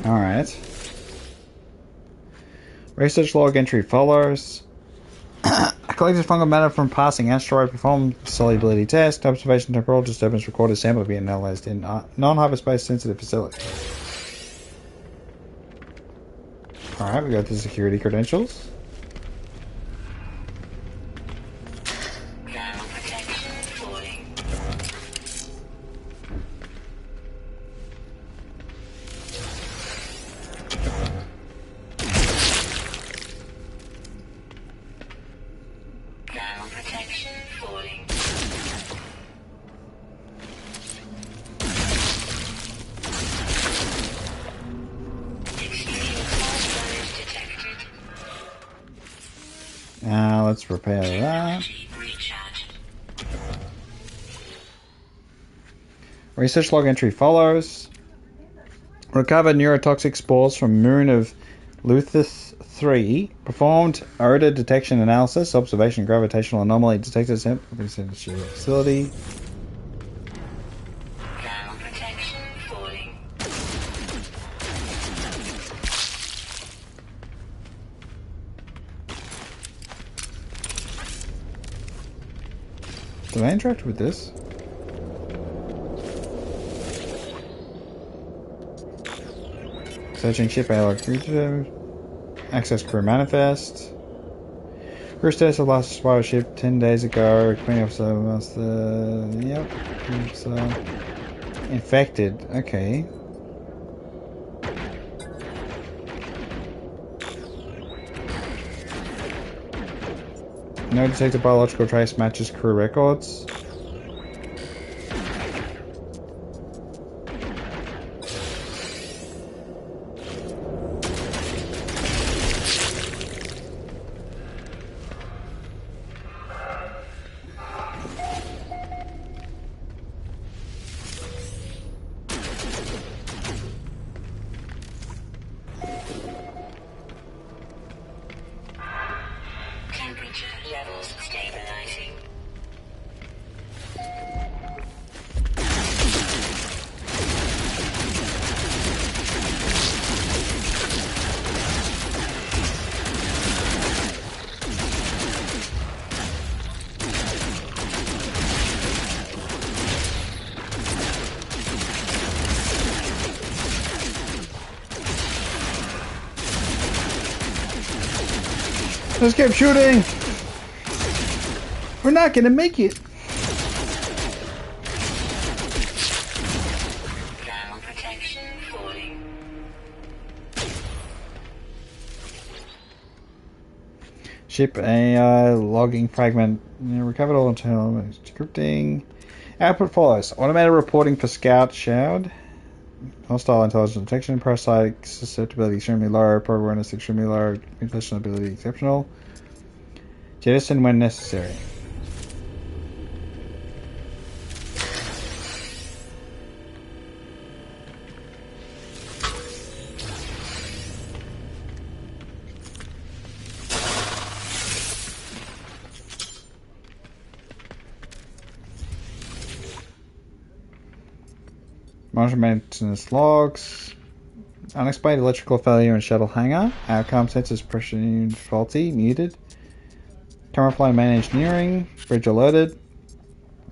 Alright. Research log entry follows. Collected fungal matter from passing asteroid. Perform solubility test. Observation temporal disturbance recorded. Sample being analyzed in non-hyperspace sensitive facility. Alright, we got the security credentials. Ground protection falling. Ground protection falling. Extreme fault damage detected. Now let's repair that. Technology recharge. Research log entry follows. Recovered neurotoxic spores from moon of Luthis 3. Performed odor detection analysis. Observation gravitational anomaly detected. Sample facility. Ground protection falling. Did I interact with this? Searching ship allied creature. Access crew manifest. Crew status of last survivor ship 10 days ago. Cleaning officer master. Yep. Officer. Infected. Okay. No detected biological trace matches crew records. Temperature levels stabilizing. Let's keep shooting! We're not gonna make it! Ground protection falling. Ship AI logging fragment. Recovered all internal scripting. Output follows. Automated reporting for Scout Shroud. Hostile intelligence detection. Parasitic susceptibility extremely low. Pro awareness extremely low. Inflation ability exceptional. Jettison when necessary. Monitor maintenance logs. Unexplained electrical failure in shuttle hangar. Outcome sensors pressure unit faulty. Muted. Camera plane main engineering. Bridge alerted.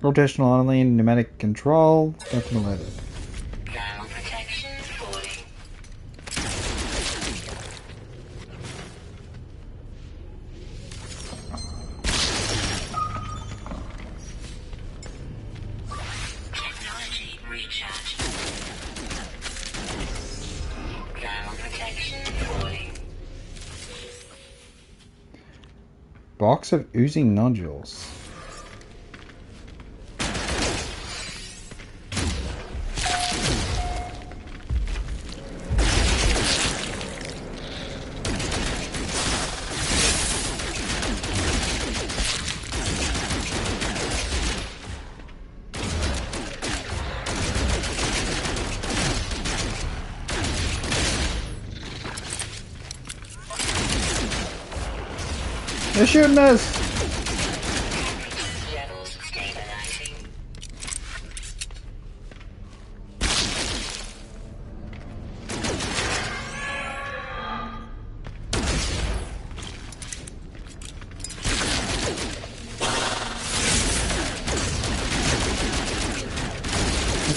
Rotational only. Pneumatic control. Captain alerted. Ground protection falling. Technology recharge. Ground protection falling. Box of oozing nodules. They're shooting us! Levels stabilizing.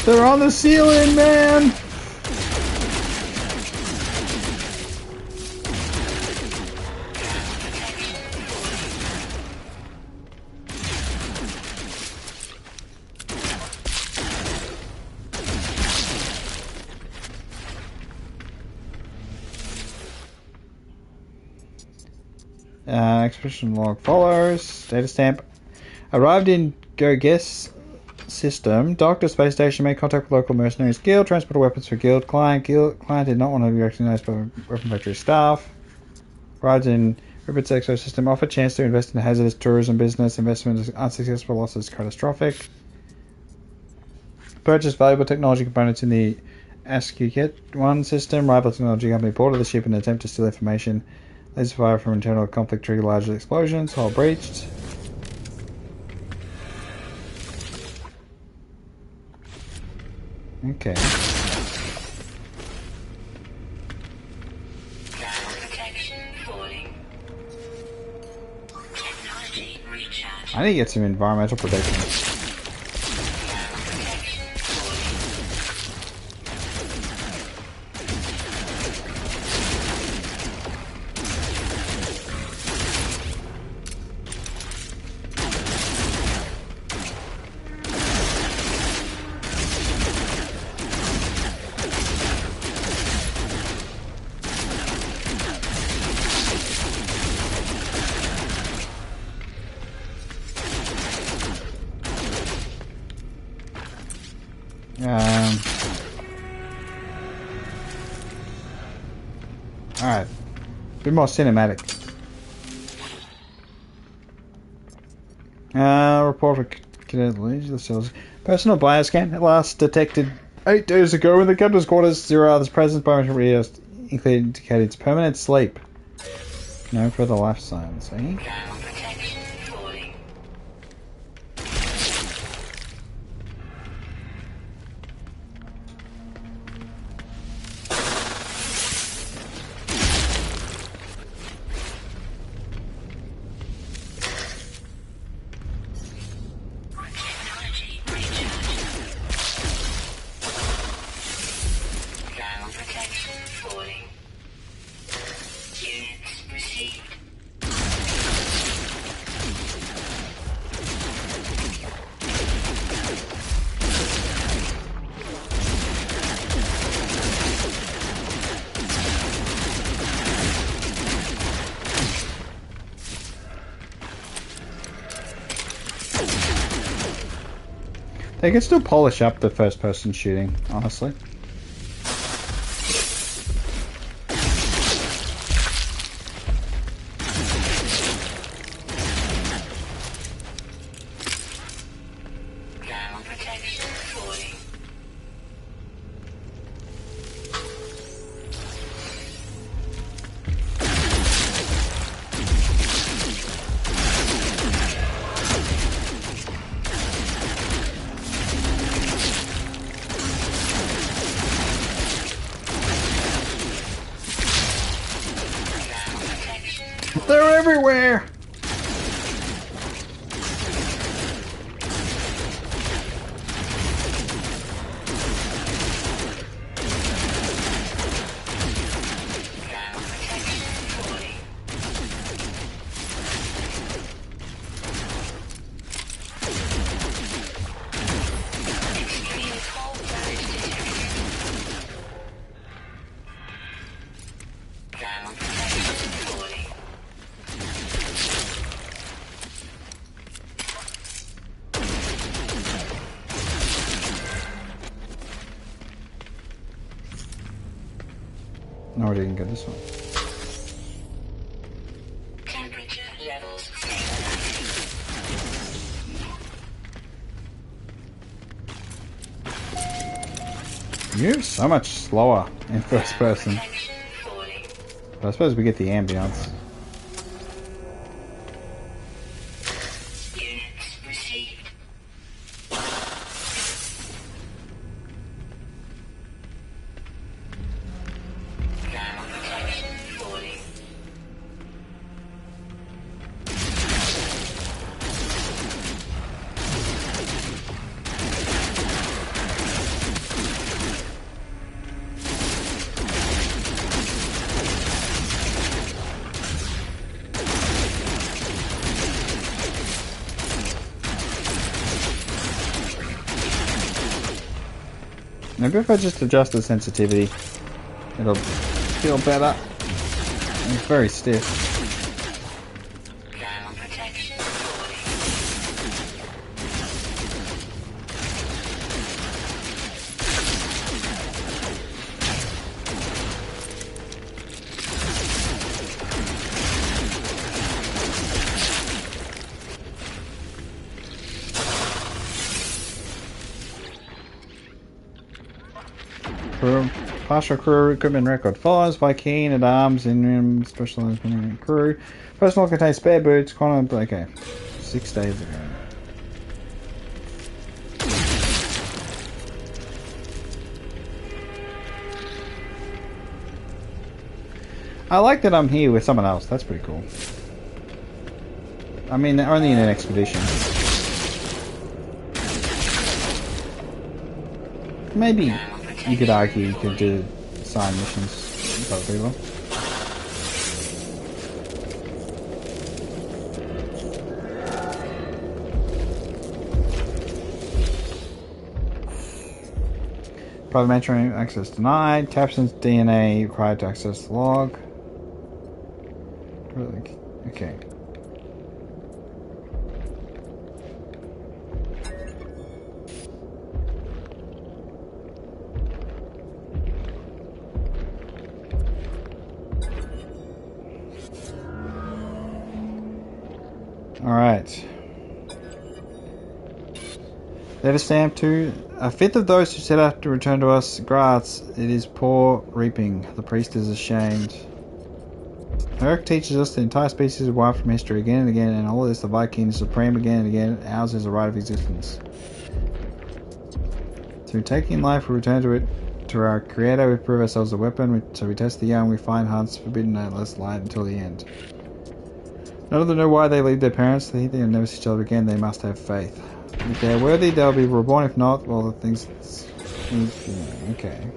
They're on the ceiling, man! Expedition log follows. Data stamp. Arrived in Go Guess system. Docked at space station. Made contact with local mercenaries guild. Transported weapons for guild. Client did not want to be recognized by weapon factory staff. Arrived in Ribbit's exosystem. Offered chance to invest in hazardous tourism business. Investment is unsuccessful. Losses catastrophic. Purchased valuable technology components in the ASCII-1 system. Rival technology company boarded the ship in an attempt to steal information. Laser fire from internal conflict triggered large explosions. Hull breached. Okay. Protection falling. Technology recharge. I need to get some environmental protection. Alright. A bit more cinematic. Report for Cadet Legion cells. Personal bioscan at last detected 8 days ago in the captain's quarters. 0 others present. Biometric readers indicated permanent sleep. No further life signs, eh? Protection falling. Technology recharge. Ground protection falling. Units received. They can still polish up the first person shooting, honestly. Ground protection falling. They're everywhere! No, I didn't get this one. Temperature levels You're so much slower in first person. falling. But I suppose we get the ambience. Units received. Ground protection falling. Maybe if I just adjust the sensitivity, it'll feel better. It's very stiff. Thermal protection Partial crew equipment record follows by keen at arms in special engineering crew. Personal contains spare boots. Okay, 6 days ago. I like that I'm here with someone else. That's pretty cool. I mean, only in an expedition. Maybe you could argue you could do side missions with other people. Parliamentary access denied. Captain's DNA required to access the log. Okay. Alright. Letter stamp 2. A fifth of those who set out to return to us grants. It is poor reaping. The priest is ashamed. Herc teaches us the entire species is wiped from history again and again, and all of this the Viking is supreme again and again. Ours is a right of existence. Through taking life, we return to it. To our creator, we prove ourselves a weapon. So we test the young, we find hunts forbidden and less light until the end. None of them know why they leave their parents. They think they'll never see each other again. They must have faith. If they're worthy, they'll be reborn. If not, well, the things... Okay.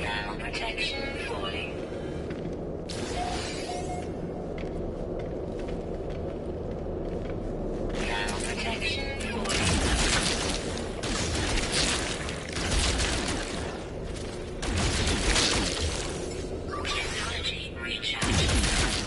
thermal protection falling. Thermal protection falling. Technology recharge. Thermal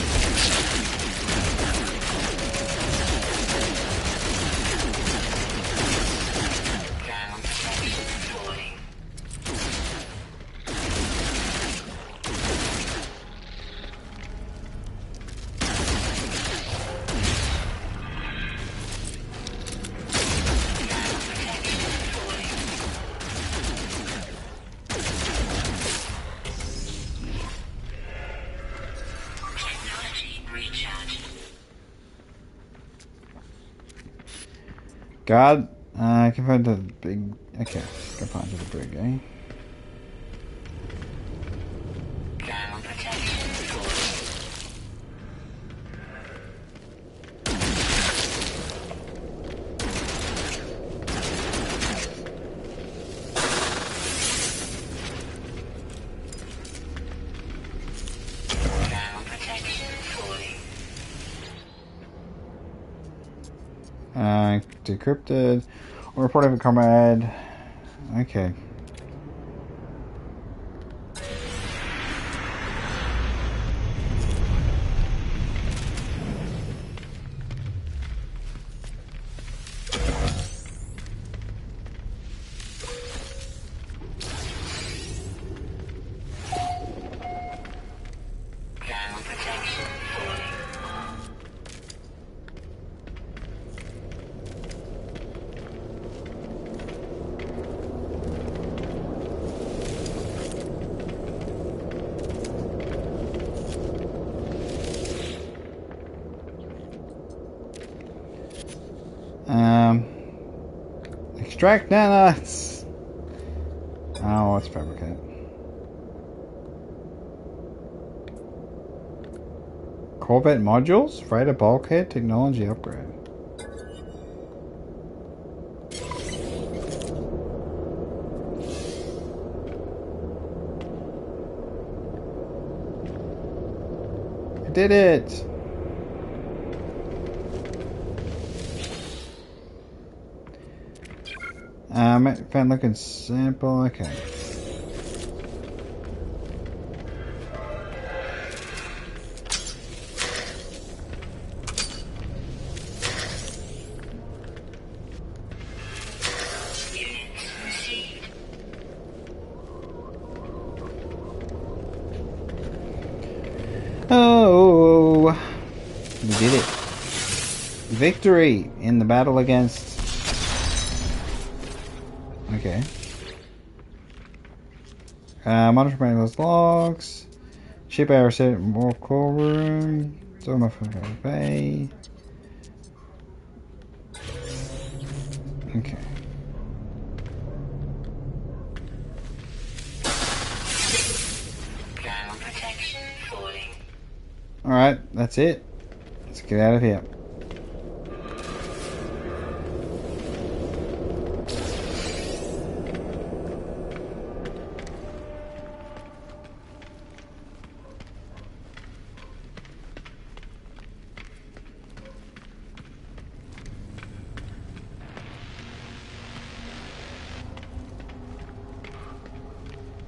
protection falling. God, compared to the big... Okay, go find to the brig, eh? Thermal protection falling. Thermal protection falling. Decrypted. We're reporting for comrade. Okay. Ground protection falling. Extract nanites. Oh, let's fabricate. Corvette modules? Freighter bulkhead technology upgrade. I did it! Found looking sample, okay. Units received. Oh, we did it. Victory in the battle against... Okay. Monitoring those logs. Ship error set more core room. So my bay. Okay. Ground protection falling. Alright, that's it. Let's get out of here.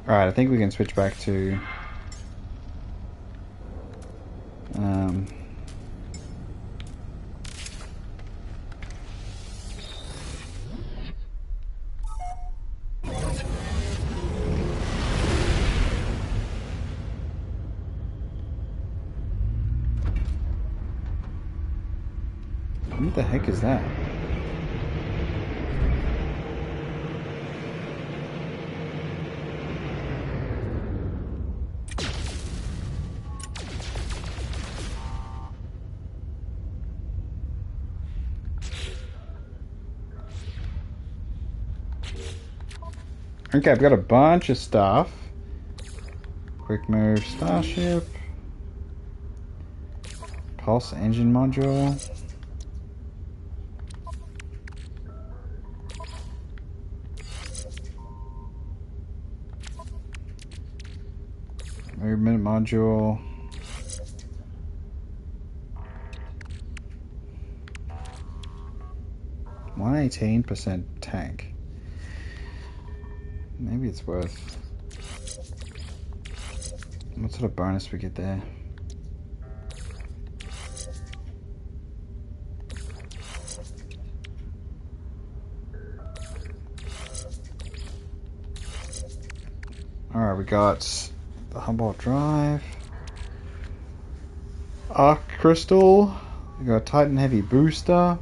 Alright, I think we can switch back to what the heck is that? Okay, I've got a bunch of stuff. Quick move starship. Pulse engine module. Movement module. %118% tank. Maybe it's worth... What sort of bonus we get there? Alright, we got the Humboldt Drive. Arc Crystal. We got Titan Heavy Booster.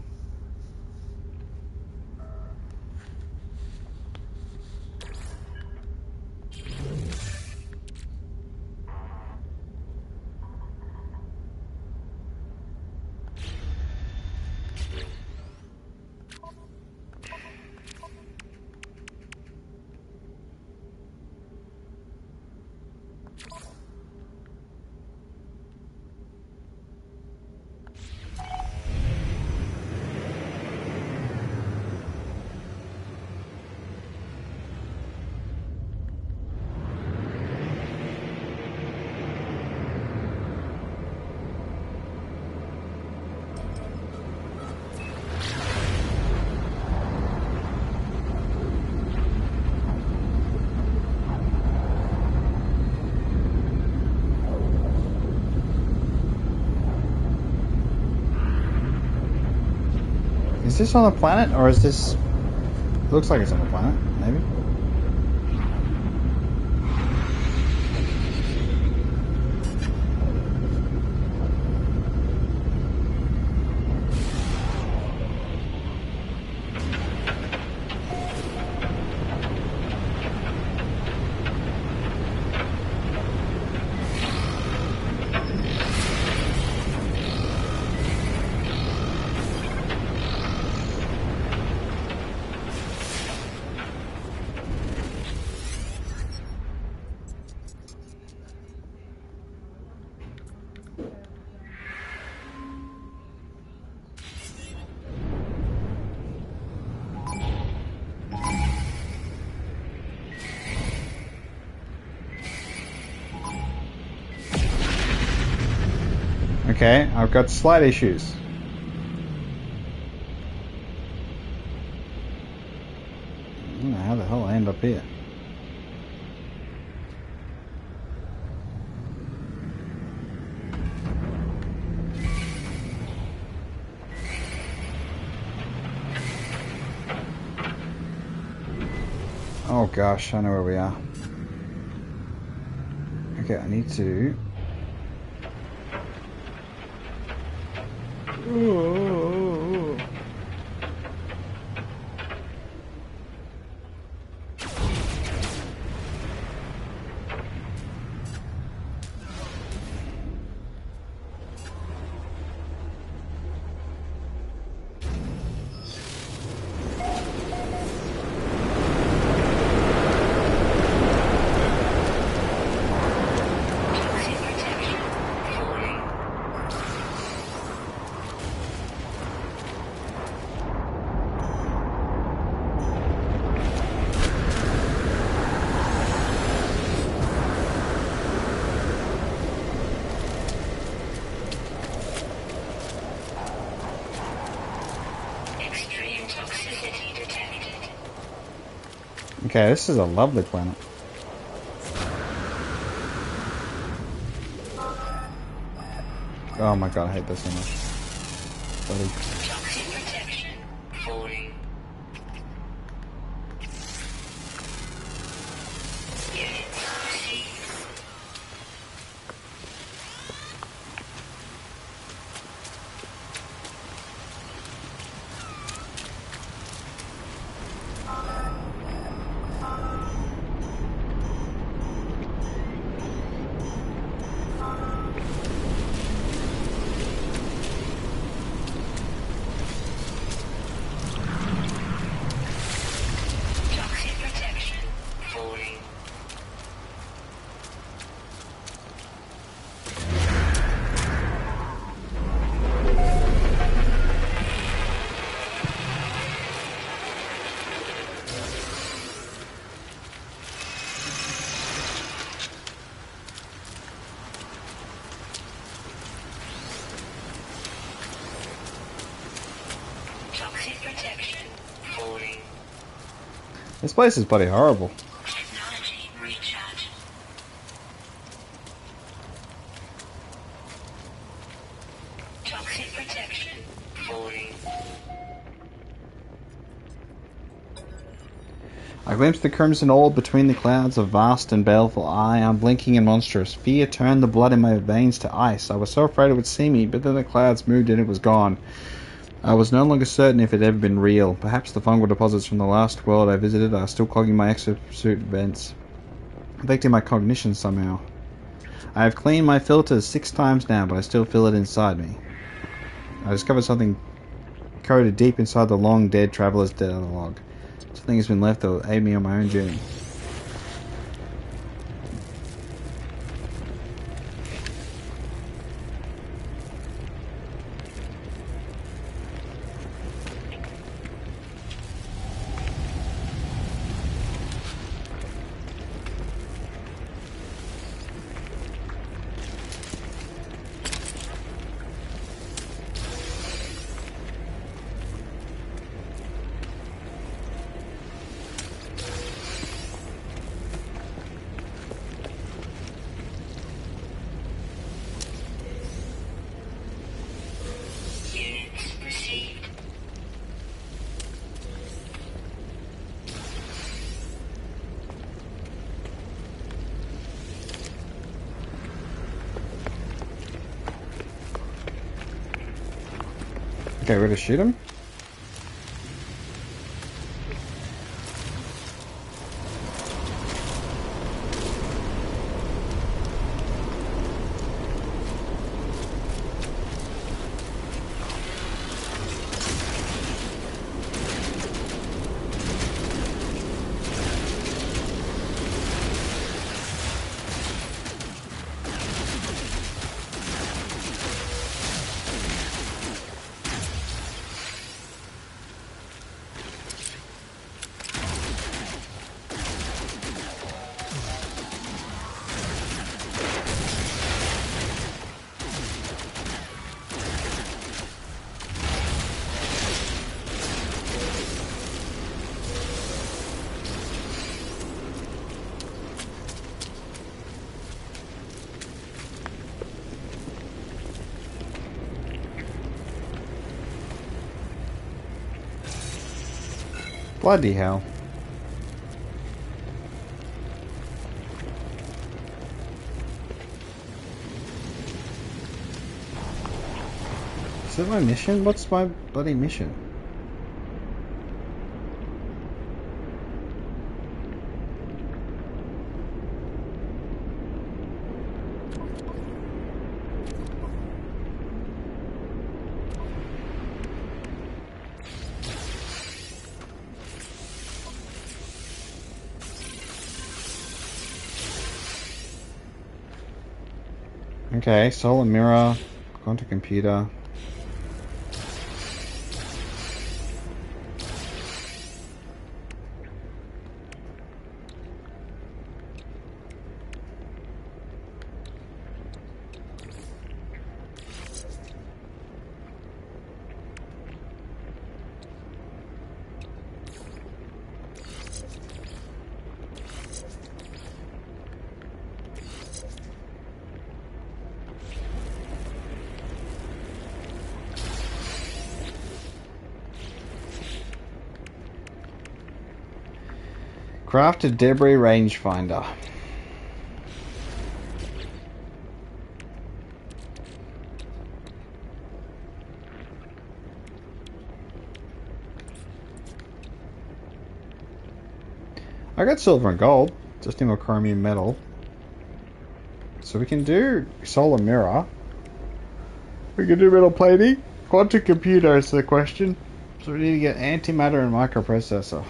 Is this on a planet, or is this... Looks like it's on a planet, maybe. Okay, I've got slight issues. I don't know how the hell I end up here. Oh gosh, I know where we are. Okay, I need to... Ooh. Okay, this is a lovely planet. Oh my god, I hate this so much. Bloody. Toxic protection falling. Units received. Toxic protection falling. Toxic protection falling. This place is bloody horrible. Technology recharge. Toxic protection falling. I glimpsed the crimson orb between the clouds, a vast and baleful eye, unblinking and monstrous. Fear turned the blood in my veins to ice. I was so afraid it would see me, but then the clouds moved and it was gone. I was no longer certain if it had ever been real. Perhaps the fungal deposits from the last world I visited are still clogging my exosuit vents, affecting my cognition somehow. I have cleaned my filters 6 times now, but I still feel it inside me. I discovered something coded deep inside the long-dead traveler's dialogue. Something has been left that will aid me on my own journey. Okay, we're gonna shoot him. Bloody hell. Is that my mission? What's my bloody mission? Okay, solar mirror, quantum computer. Crafted debris rangefinder. I got silver and gold, just need more chromium metal. So we can do solar mirror. We can do metal plating. Quantum computer is the question. So we need to get antimatter and microprocessor.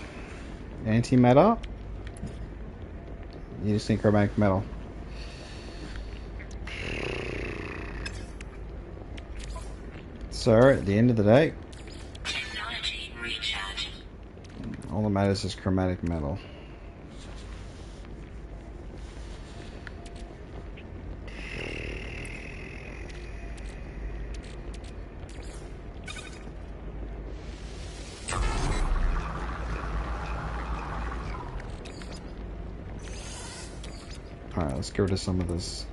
Antimatter. You just need chromatic metal. So at the end of the day, Technology recharging. all that matters is chromatic metal. Alright, let's get rid of some of this.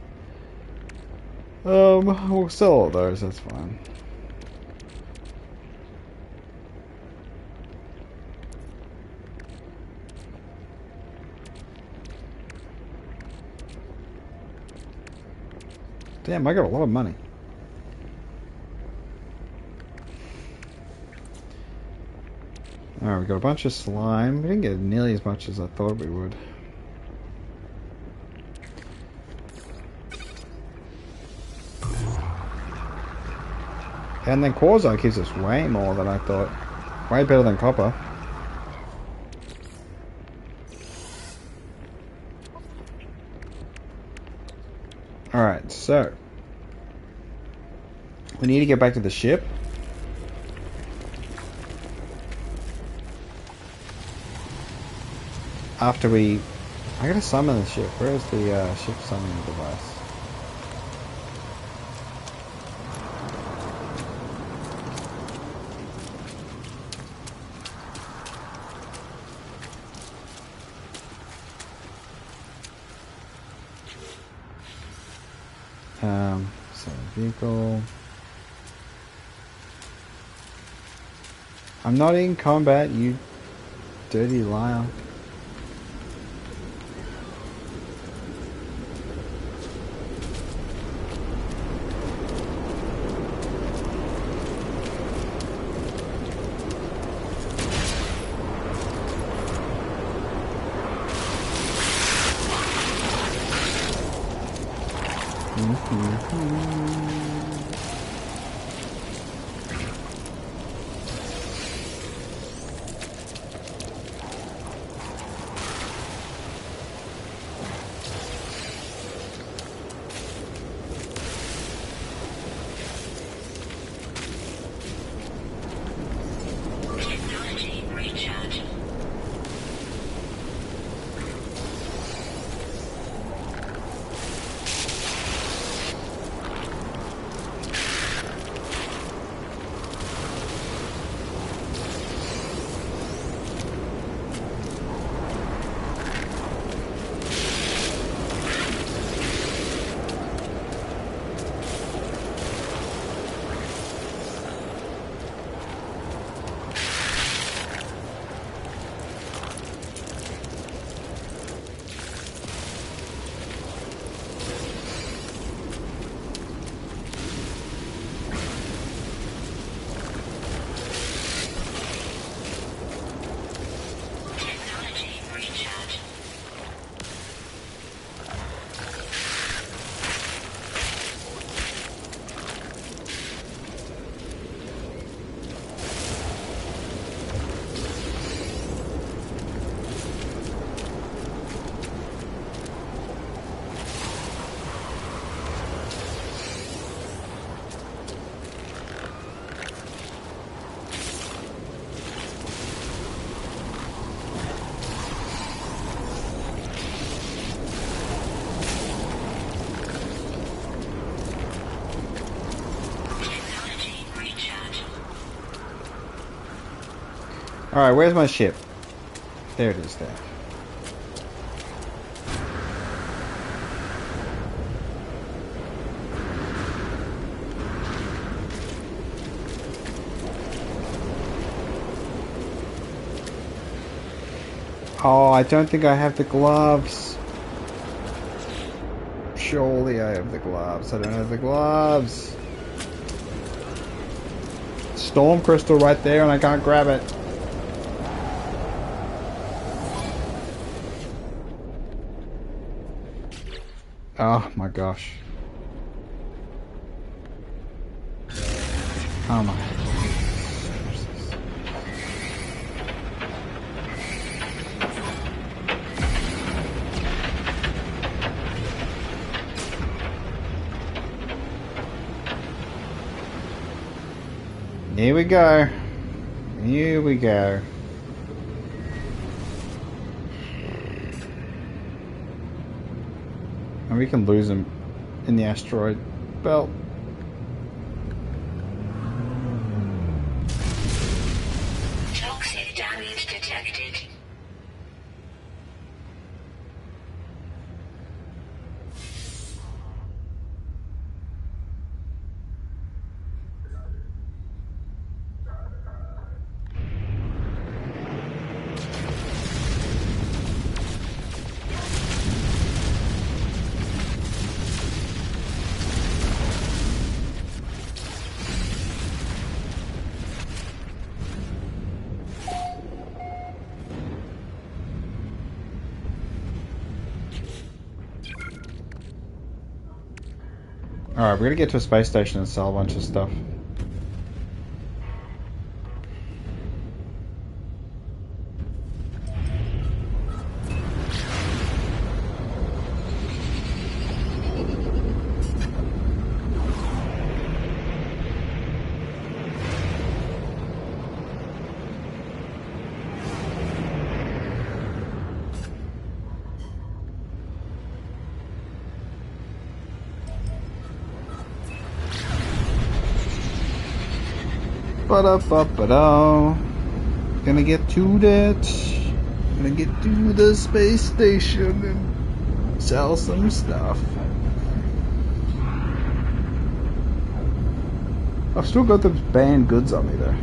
We'll sell all those, that's fine. Damn, I got a lot of money. Alright, we got a bunch of slime. We didn't get nearly as much as I thought we would. And then Quartzite gives us way more than I thought. Way better than copper. Alright, so we need to get back to the ship. After we... I gotta summon the ship. Where is the ship summoning device? So vehicle. I'm not in combat, you dirty liar. Alright, where's my ship? There it is there. Oh, I don't think I have the gloves. Surely I have the gloves. I don't have the gloves. Storm crystal right there and I can't grab it. Oh my gosh. Oh my. Here we go. Here we go. And we can lose them in the asteroid belt. Toxic damage detected. Alright, we're gonna get to a space station and sell a bunch of stuff. Ba-da-ba-ba-da. Gonna get to that. Gonna get to the space station and sell some stuff. I've still got the banned goods on me though.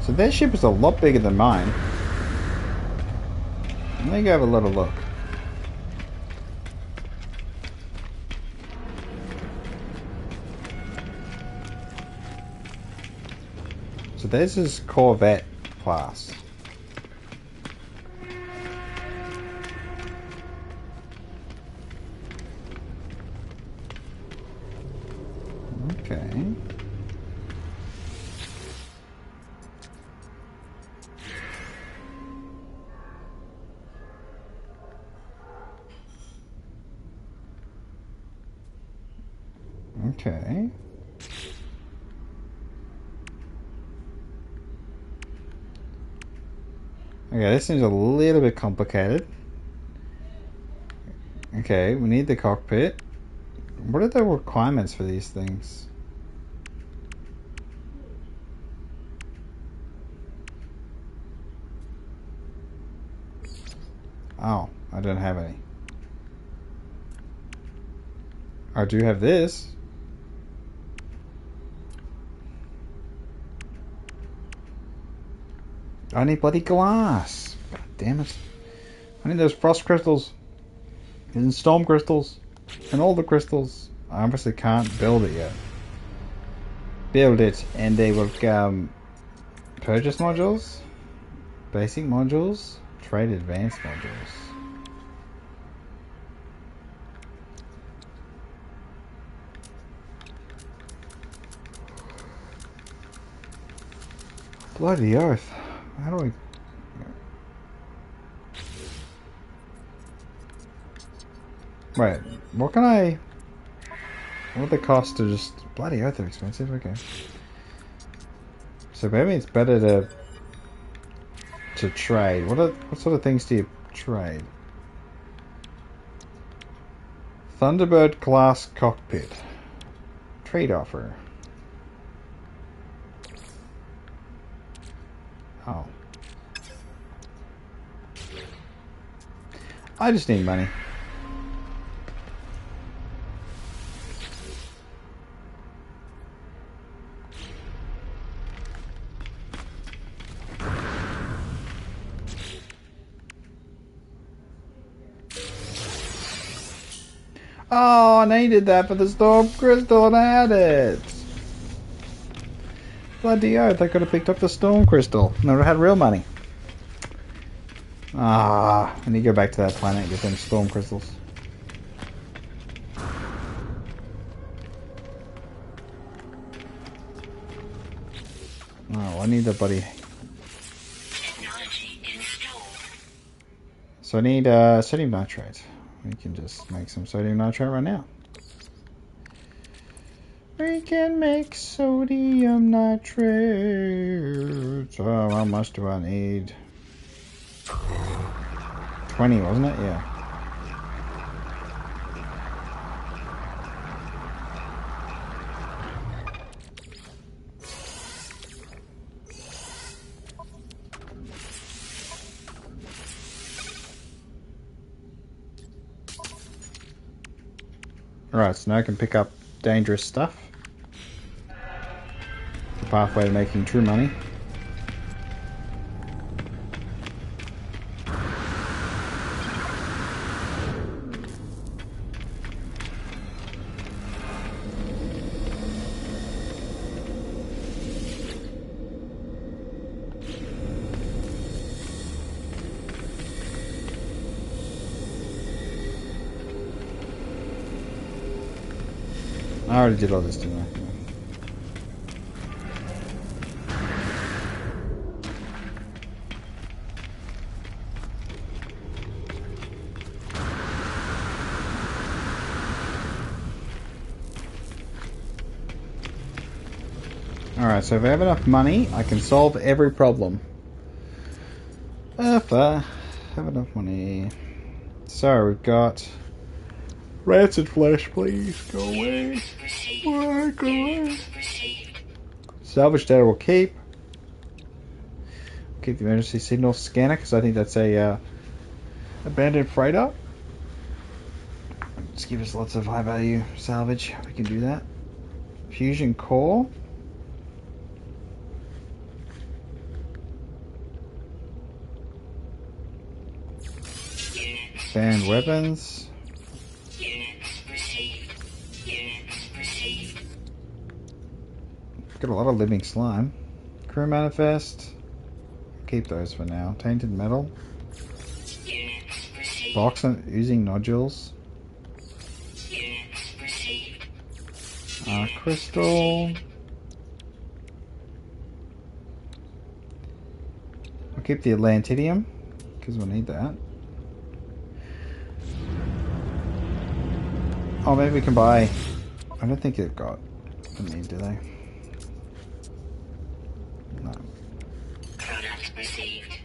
So their ship is a lot bigger than mine. Let me go have a little look. So this is Corvette class. Okay. Okay. Okay, this seems a little bit complicated. Okay, we need the cockpit. What are the requirements for these things? Oh, I don't have any. I do have this. I need bloody glass. God damn it. I need those frost crystals. And storm crystals. And all the crystals. I obviously can't build it yet. Build it and they will purchase modules. Basic modules. Trade advanced modules. Bloody oath. How do I... Wait, what can I... What are the costs to just... Bloody oath, they're expensive, okay. So maybe it's better to trade. What sort of things do you trade? Thunderbird class cockpit. Trade offer. Oh. I just need money. Oh, I needed that for the storm crystal and I had it. Bloody oath, I could have picked up the storm crystal. Never had real money. Ah, I need to go back to that planet and get them storm crystals. Oh, I need the bloody... So I need sodium nitrate. We can just make some sodium nitrate right now. We can make sodium nitrate. Oh, how much do I need? 20, wasn't it? Yeah. Alright, so now I can pick up dangerous stuff. The pathway to making true money. I already did all this, didn't I? Alright, so if I have enough money, I can solve every problem. If I have enough money. So, we've got... Rancid flesh, please. Go away. Go away. Salvage data will keep. Keep the emergency signal scanner, because I think that's a abandoned freighter. Just give us lots of high value salvage. We can do that. Fusion core. Banned weapons. Got a lot of living slime. Crew manifest. Keep those for now. Tainted metal. Box and oozing nodules. Crystal. I'll keep the Atlantidium because we'll need that. Oh, maybe we can buy. I don't think they've got the need, do they? No. Product received.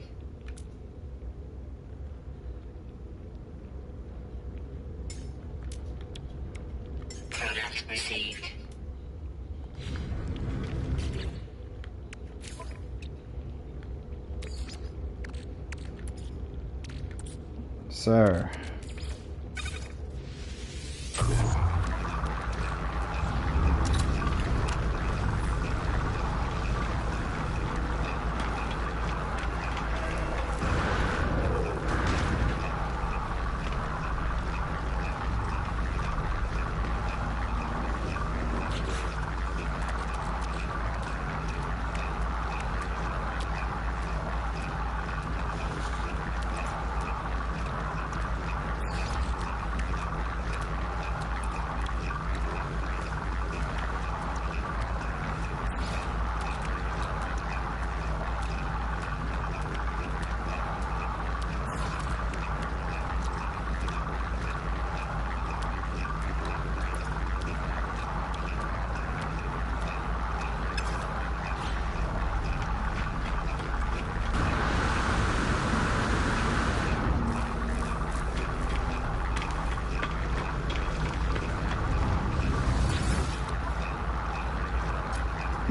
Product received. So.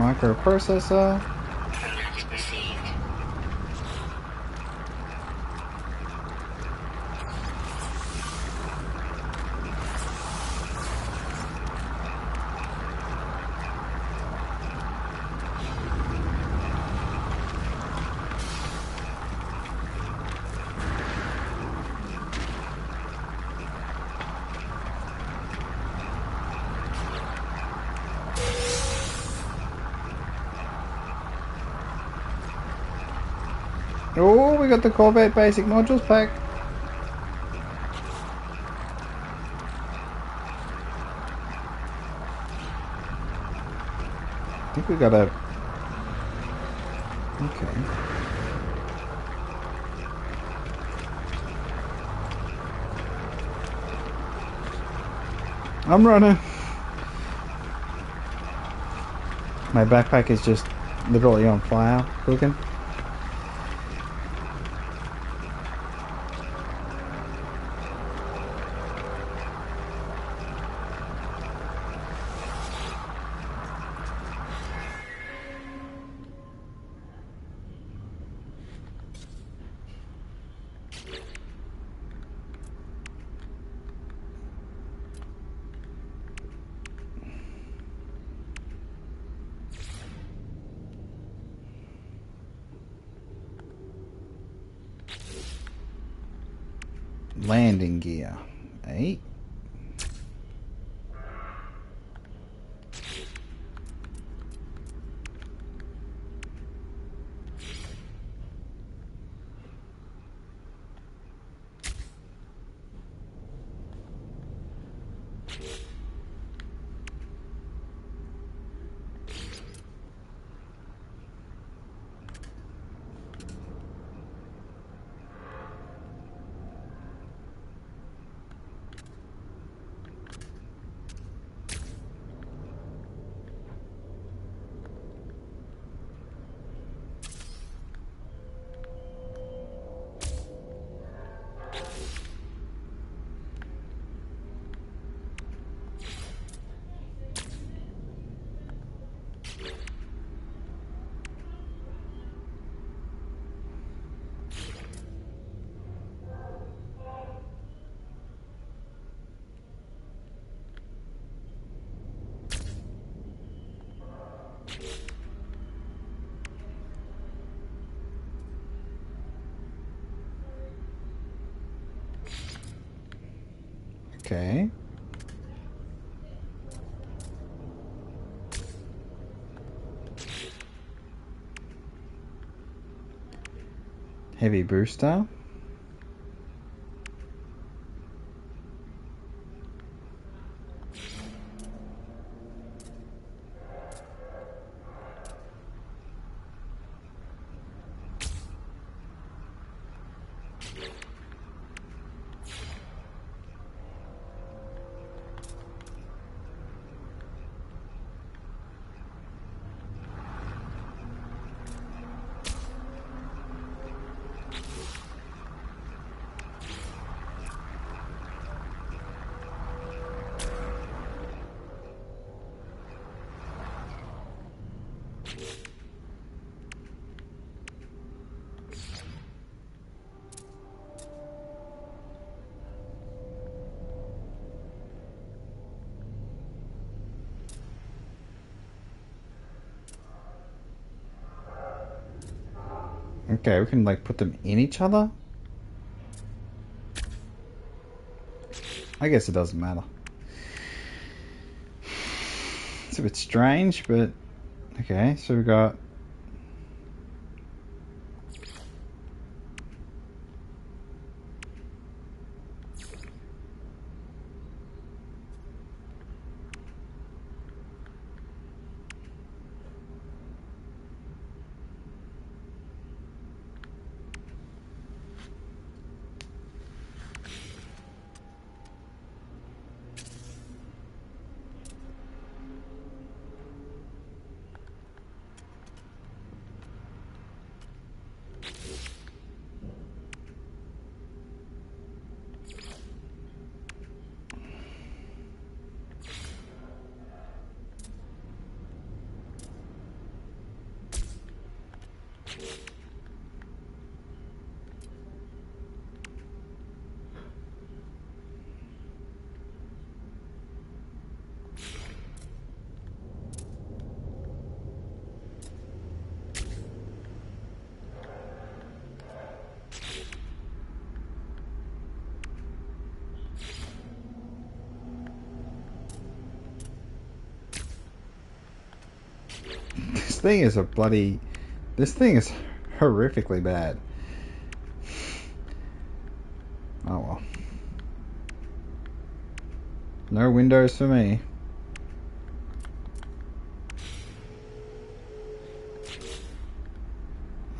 Microprocessor. Command received. Oh, we got the Corvette basic modules pack. I think we got a... Okay. I'm running. My backpack is just literally on fire cooking. Landing gear. 8. Okay. Heavy booster. Okay, we can like put them in each other. I guess it doesn't matter. It's a bit strange, but okay, so we got thing is this thing is horrifically bad. Oh well. No windows for me.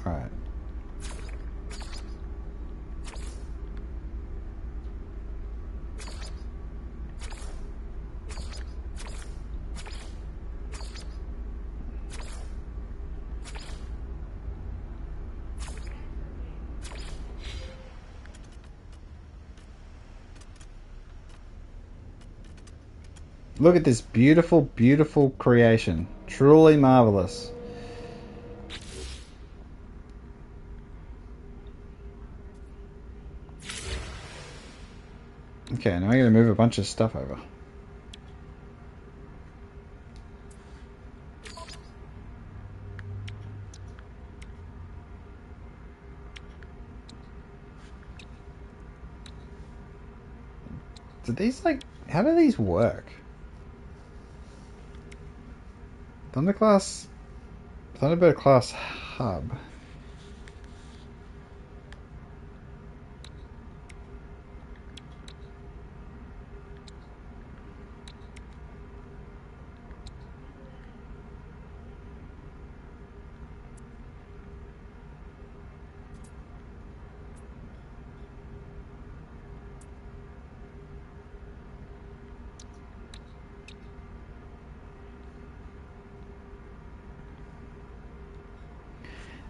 Alright. Look at this beautiful, beautiful creation. Truly marvelous. Okay, now I gotta move a bunch of stuff over. Do these, like, how do these work? Thunderbird class hub.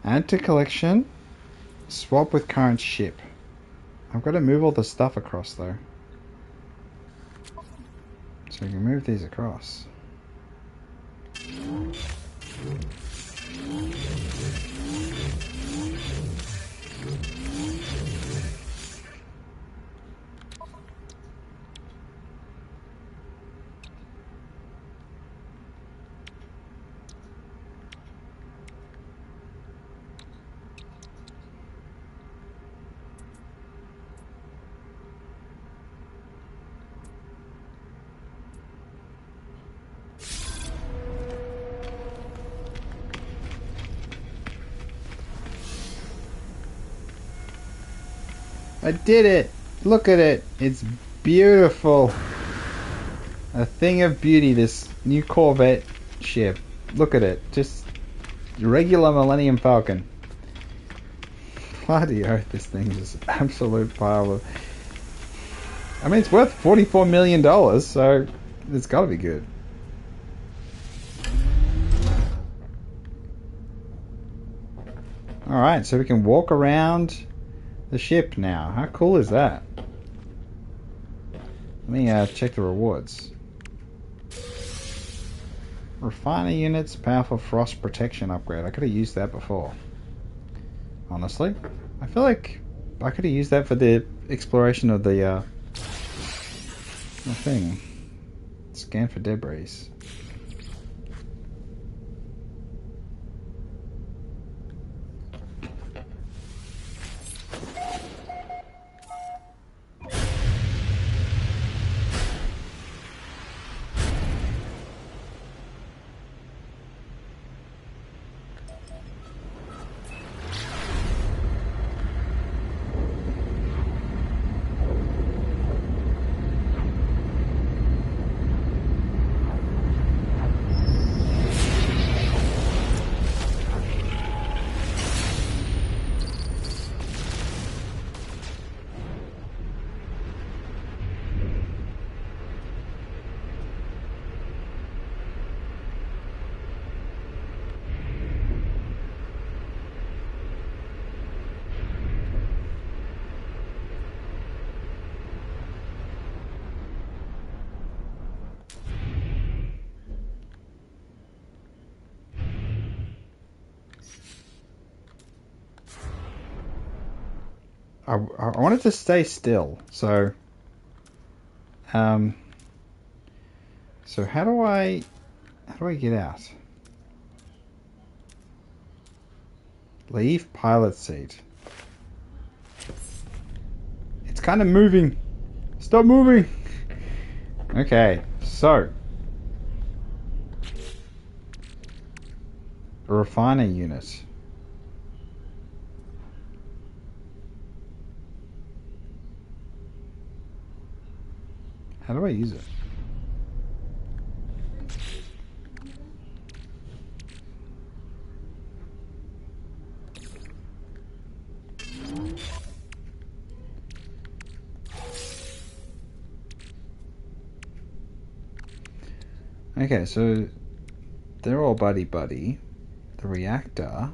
Add to collection. Swap with current ship. I've got to move all the stuff across though. So we can move these across. I did it! Look at it! It's beautiful! A thing of beauty, this new Corvette ship. Look at it. Just regular Millennium Falcon. Bloody oath, this thing is an absolute pile of... I mean, it's worth $44 million, so it's gotta be good. Alright, so we can walk around the ship now. How cool is that? Let me check the rewards. Refiner units, powerful frost protection upgrade. I could have used that before. Honestly, I feel like I could have used that for the exploration of the thing. Scan for debris. I wanted to stay still, so so how do I get out? Leave pilot seat. It's kind of moving. Stop moving. Okay, so A refiner unit. How do I use it? Okay, so they're all buddy-buddy. The reactor...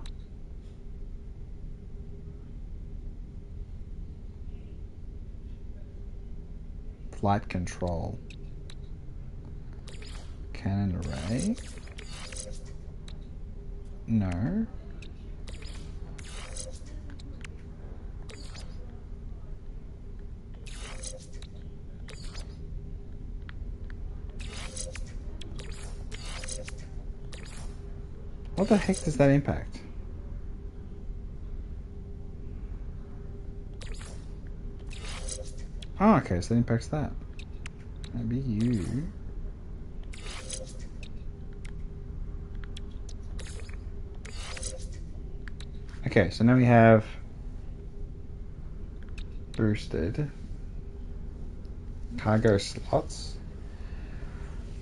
Flight control. Cannon array. No. What the heck does that impact? Oh, okay, so that impacts that. Maybe you. Okay, so now we have boosted cargo slots.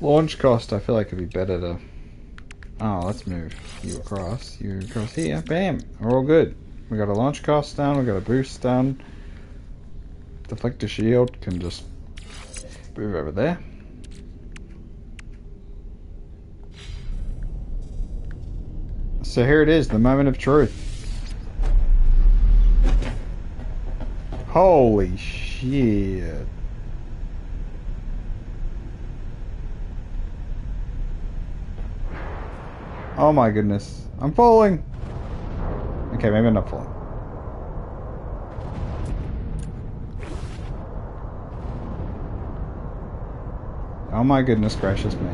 Launch cost, I feel like it'd be better to... Oh, let's move you across here. Bam! We're all good. We got a launch cost done, we got a boost done. Deflector shield can just move over there. So here it is, the moment of truth. Holy shit. Oh my goodness. I'm falling. Okay, maybe I'm not falling. Oh my goodness gracious me.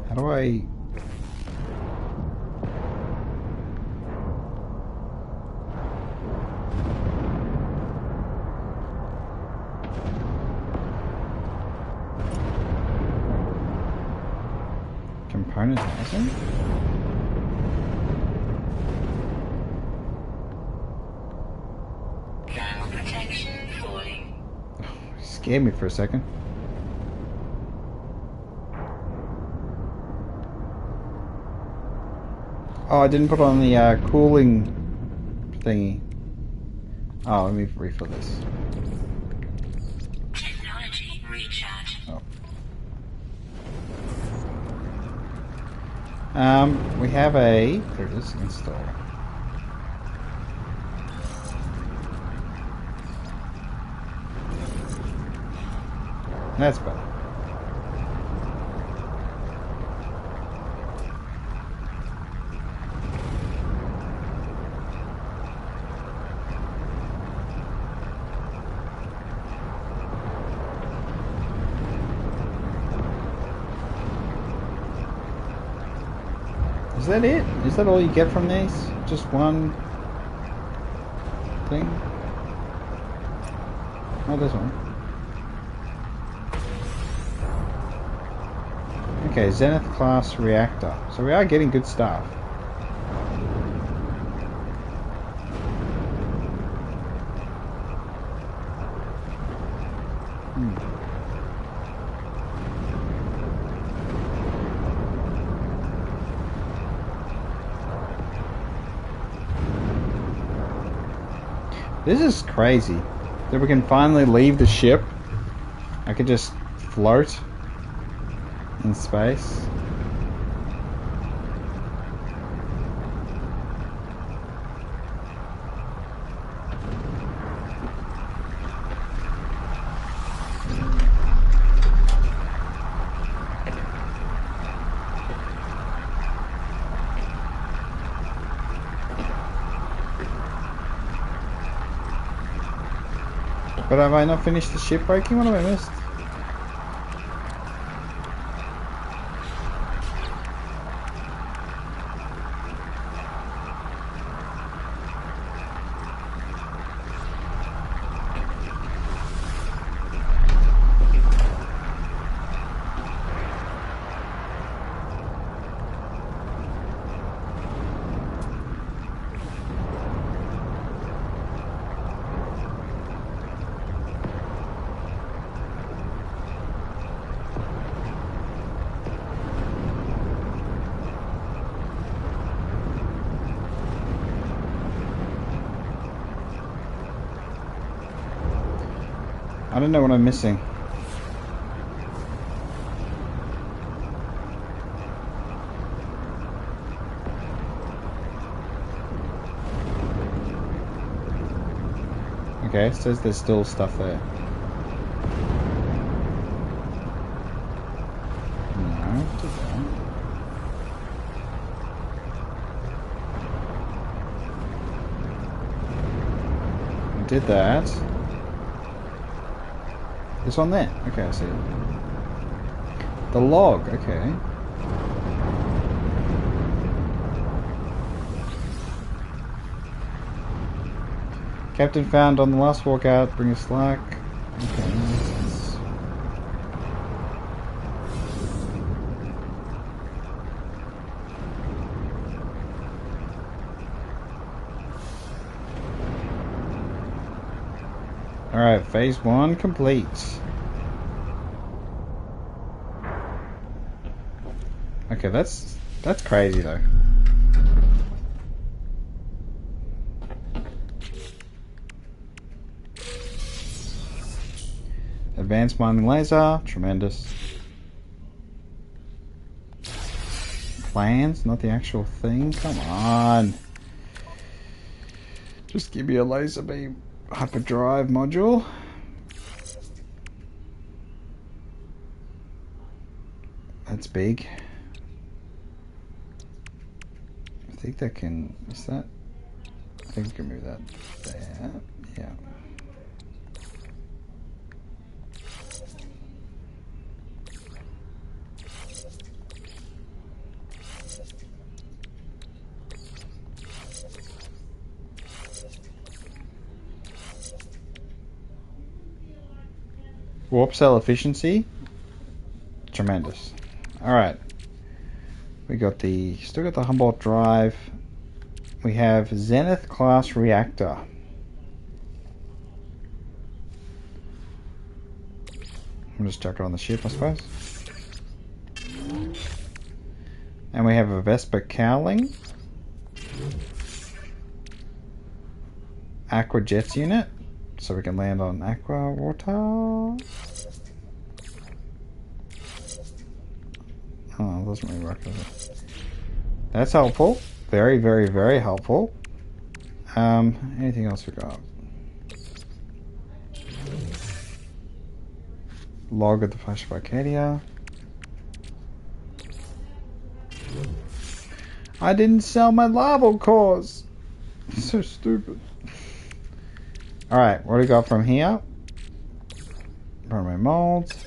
How do I... Component housing? Thermal protection falling. Scared me for a second. Oh, I didn't put on the cooling thingy. Oh, let me refill this. Technology recharge. Oh. We have a... There it is, install. That's better. Is that it? Is that all you get from these? Just one thing? Oh, there's one. Okay, Zenith class reactor. So we are getting good stuff. This is crazy. That we can finally leave the ship. I could just float in space. But have I not finished the ship breaking? What have I missed? I don't know what I'm missing. Okay, it says there's still stuff there. No, did that. I did that. This one there. Okay, I see it. The log, okay. Captain found on the last walkout, bring a slack. Okay, nice. Alright, phase 1 complete. Okay, that's crazy though. Advanced mining laser, tremendous. Plans, not the actual thing. Come on. Just give me a laser beam hyperdrive module. That's big. I think that can, is that? I think we can move that there. Yeah. Warp cell efficiency, tremendous. Alright. We got the, still got the Humboldt drive. We have Zenith class reactor. I'm just chuck it on the ship, I suppose. And we have a Vesper cowling. Aqua Jets unit. So we can land on Aqua Water. Oh, it doesn't really work, does it? That's helpful. Very, very, very helpful. Anything else we got? Log of the Flash of Arcadia. I didn't sell my larval cores. So stupid. Alright, what do we got from here? Primary molds.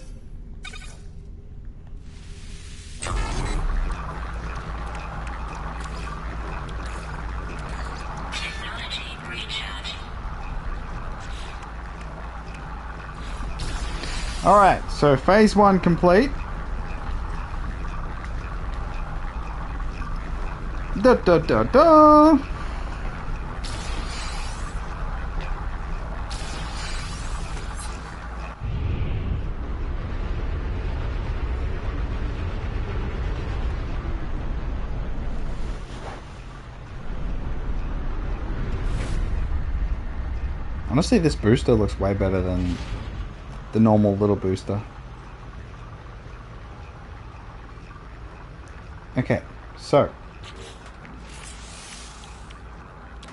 Alright, so phase 1 complete. Da da da da. Honestly, this booster looks way better than the normal little booster. Okay, so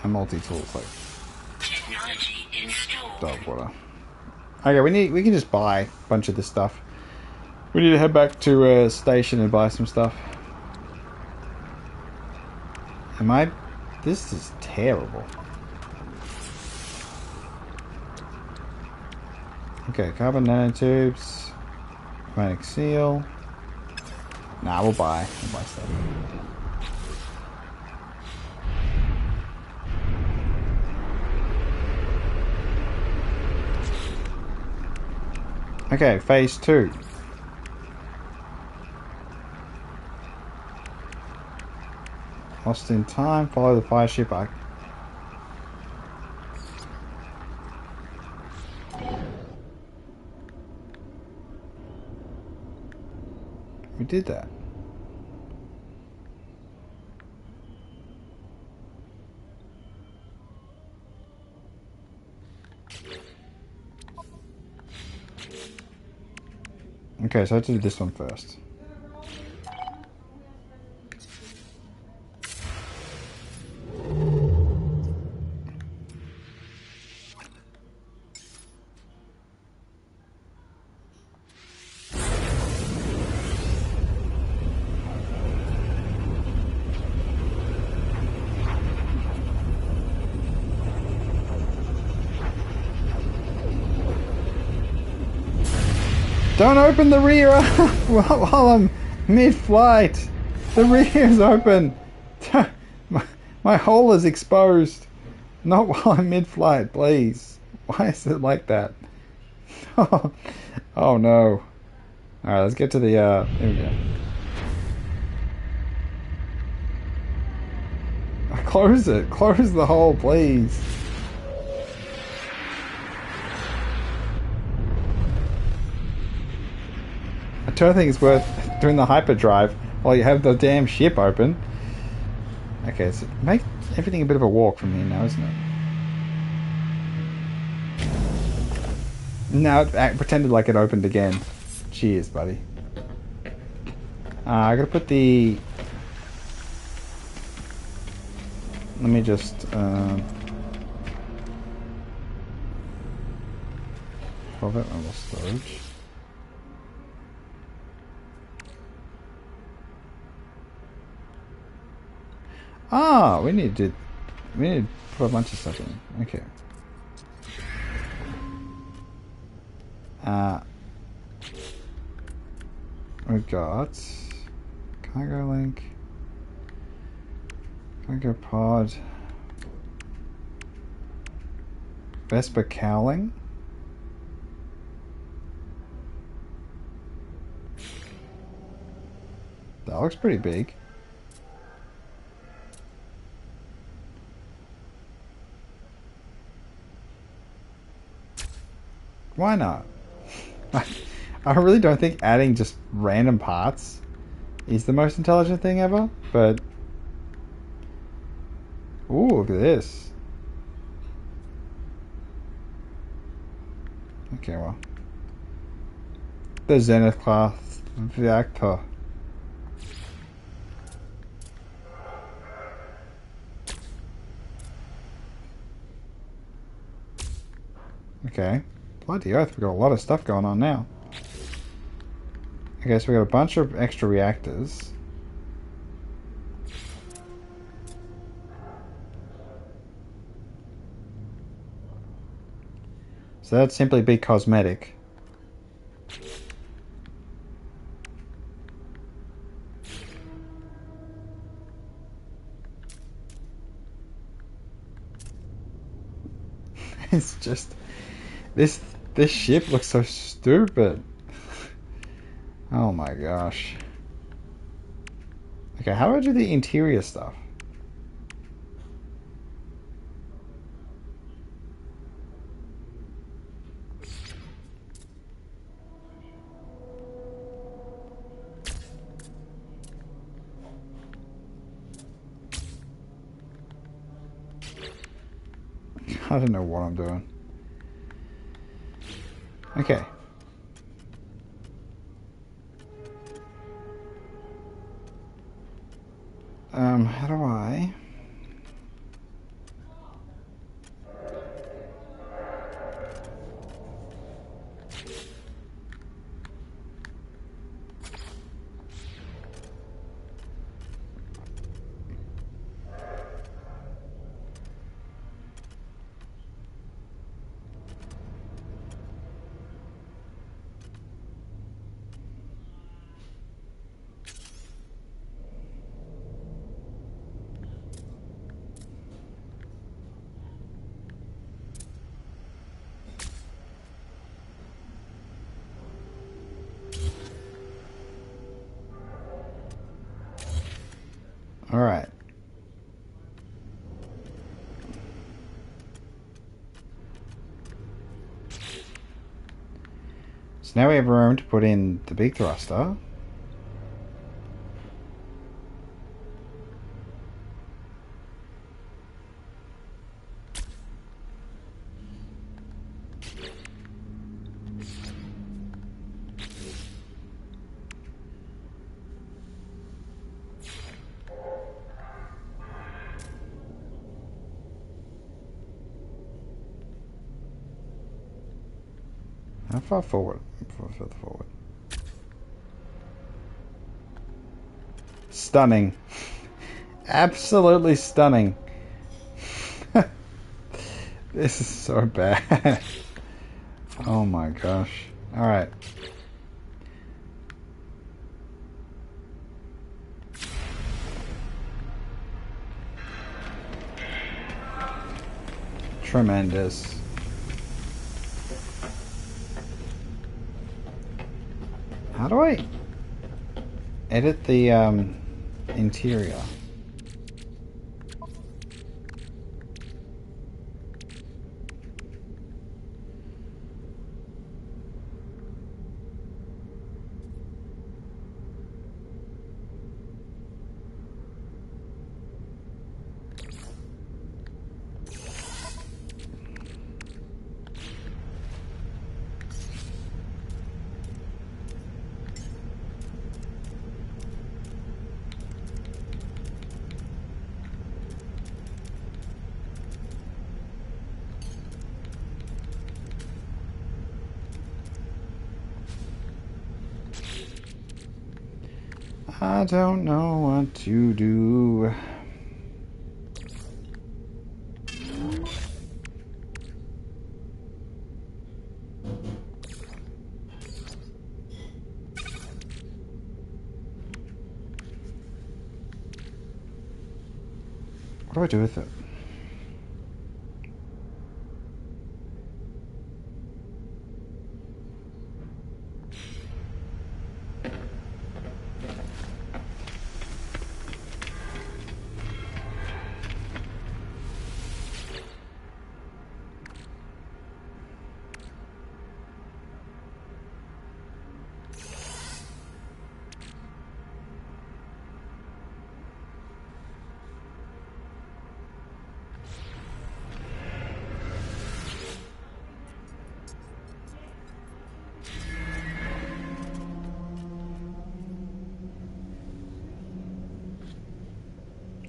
a multi-tool is like Technology installed. dog water. Okay, we can just buy a bunch of this stuff. We need to head back to a station and buy some stuff. This is terrible. Okay, carbon nanotubes, magnetic seal. Nah, we'll buy stuff. Okay, phase 2. Lost in time, follow the fire ship. We did that. Okay, so I have to do this one first. Don't open the rear while I'm mid-flight. The rear is open. My hole is exposed. Not while I'm mid-flight, please. Why is it like that? Oh no. Alright, let's get to the, here we go. Close it. Close the hole, please. I don't think it's worth doing the hyperdrive while you have the damn ship open. Okay, so make everything a bit of a walk from here now, isn't it? No, it pretended like it opened again. Cheers, buddy. I gotta put the... Let me just... Hold it, level storage. Ah, we need to put a bunch of stuff in. Okay. We've got cargo link, cargo pod, Vesper cowling. That looks pretty big. Why not? I really don't think adding just random parts is the most intelligent thing ever, but... Ooh, look at this. Okay, well. The Zenith class reactor. Okay. Bloody earth, we've got a lot of stuff going on now. Okay, so we've got a bunch of extra reactors. So that'd simply be cosmetic. It's just... This ship looks so stupid. Oh my gosh. Okay, how do I do the interior stuff? I don't know what I'm doing. Okay. How do I... Alright. So now we have room to put in the big thruster. How far forward? Further forward. Stunning. Absolutely stunning. This is so bad. Oh my gosh. Alright. Tremendous. How do I edit the interior? I don't know what to do. What do I do with it?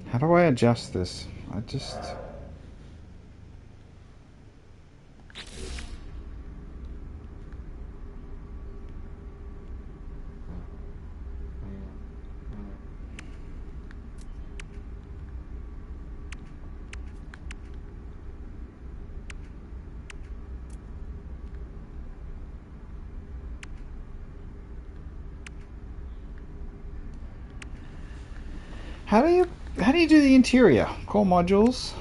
How do I adjust this? I just... How do you do the interior? Core modules.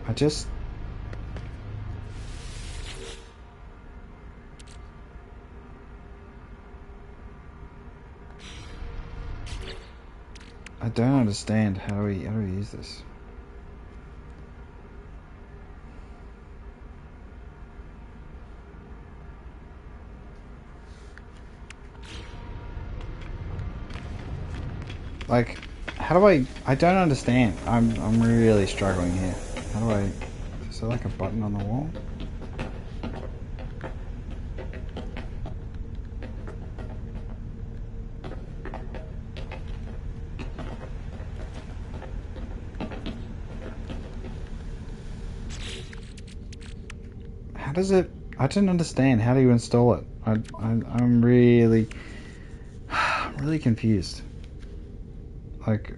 I just... I don't understand how do we use this. Like, how do I don't understand. I'm really struggling here. How do I... Is there like a button on the wall? How does it... I didn't understand. How do you install it? I'm really... I'm really confused. Like...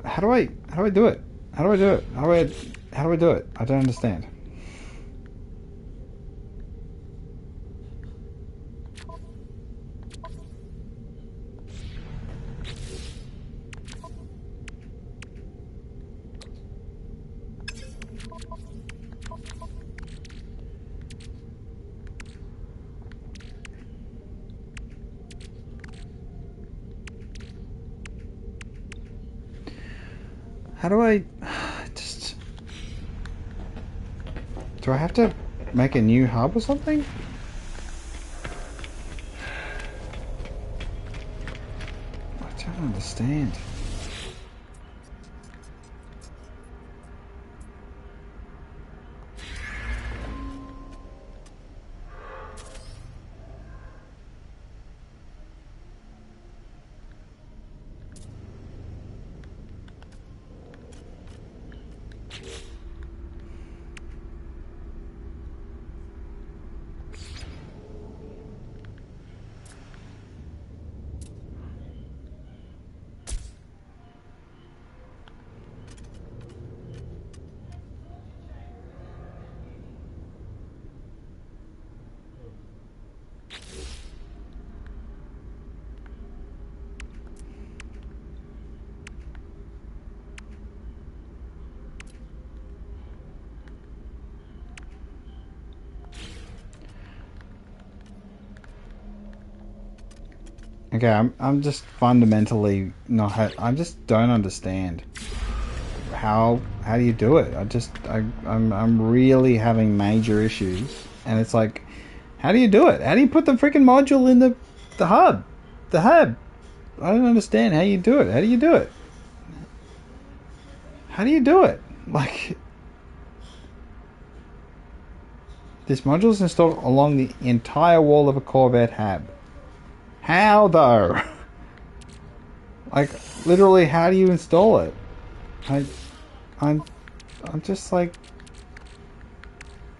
How do I do it? How do I do it? How do I do it? I don't understand. How do I just... Do I have to make a new hub or something? I don't understand. Okay, I'm just fundamentally not. I just don't understand how do you do it? I'm really having major issues, and it's like, how do you do it? How do you put the freaking module in the hub? The hub. I don't understand how you do it. How do you do it? How do you do it? Like, this module is installed along the entire wall of a Corvette hab. How though? Like, literally, how do you install it? I'm just like,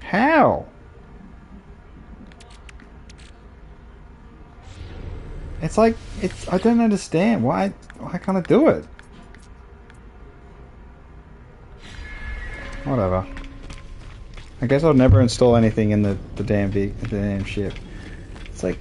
how? It's like, I don't understand why can't I do it? Whatever. I guess I'll never install anything in the damn ship. It's like,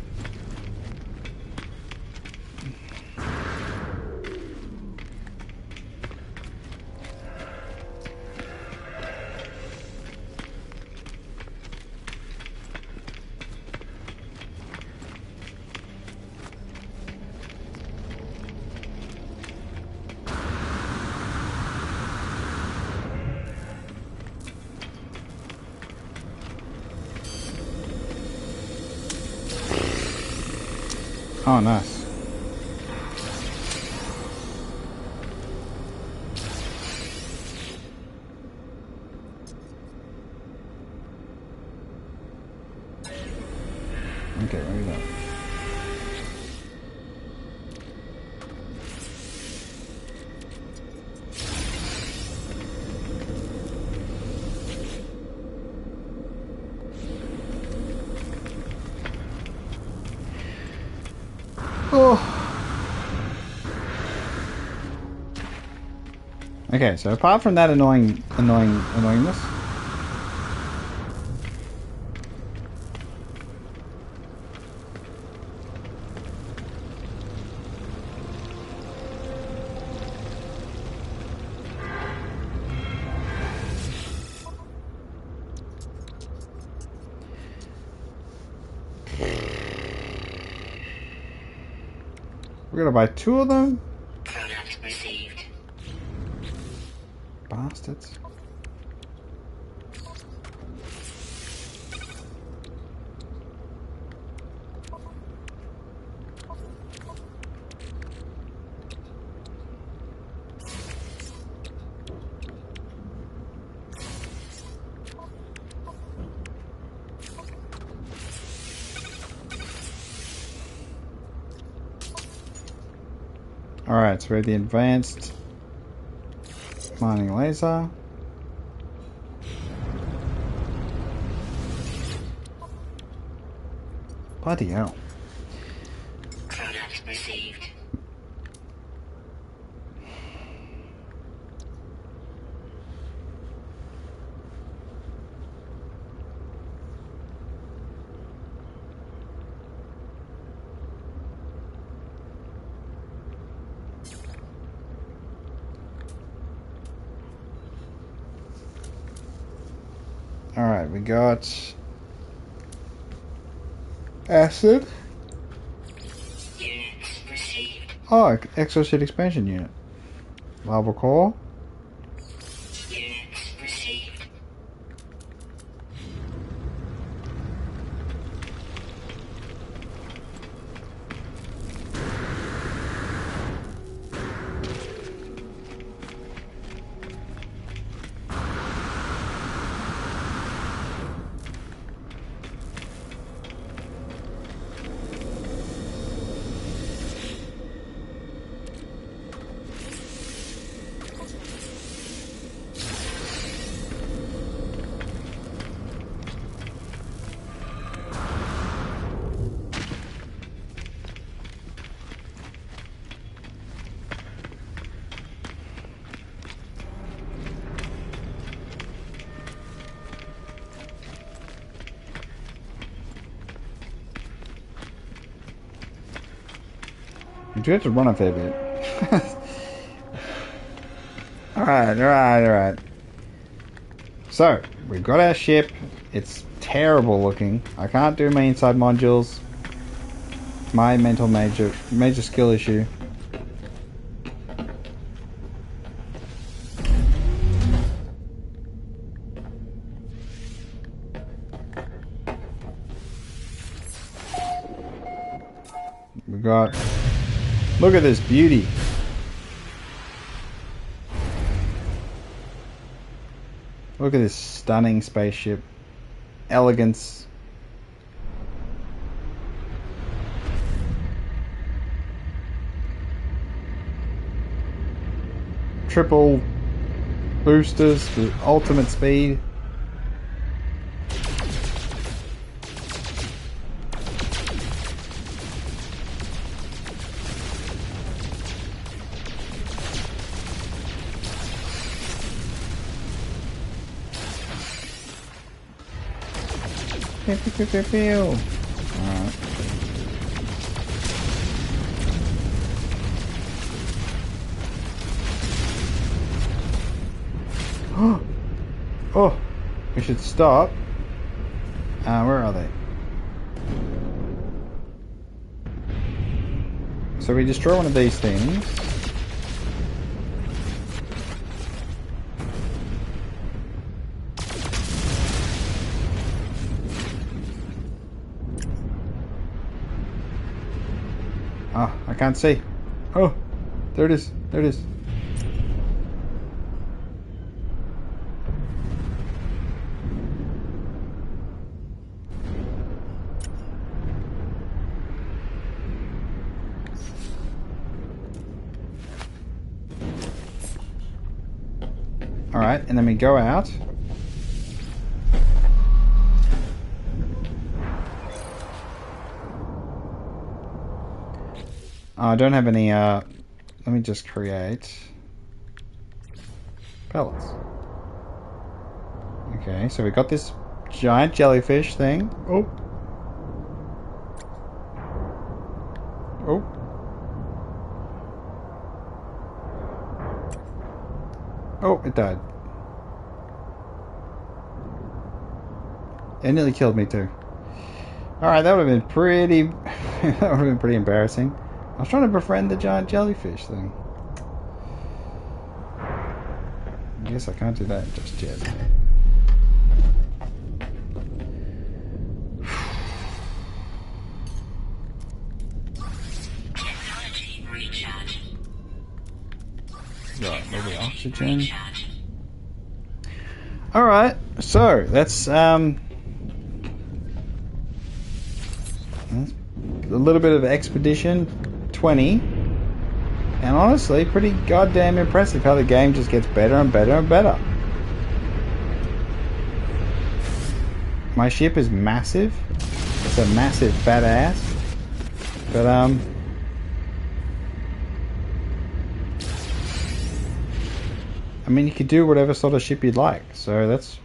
oh, nice. Okay, where are we going? Oh. Okay, so apart from that annoyingness, we're gonna buy 2 of them. Product received. Bastards. Alright, so we're the advanced mining laser. Bloody hell. Product received. Alright, we got acid. Units received. Oh, exosuit expansion unit. Lava core. You do have to run a fair bit. Alright. So, we've got our ship. It's terrible looking. I can't do my inside modules. My major skill issue. We got... Look at this beauty. Look at this stunning spaceship. Elegance. Triple boosters for ultimate speed. Alright. Oh, we should stop. Where are they? So we destroy one of these things. Oh, I can't see. Oh, there it is. There it is. Alright, and then we go out. I don't have any, let me just create pellets. Okay, so we got this giant jellyfish thing. Oh. Oh. Oh, it died. It nearly killed me too. Alright, that would have been pretty... that would have been pretty embarrassing. I was trying to befriend the giant jellyfish thing. I guess I can't do that just yet. Technology recharge. Right, maybe oxygen. Alright, so that's a little bit of Expedition 20. And honestly, pretty goddamn impressive how the game just gets better and better and better. My ship is massive. It's a massive fat ass. But I mean, you could do whatever sort of ship you'd like, so that's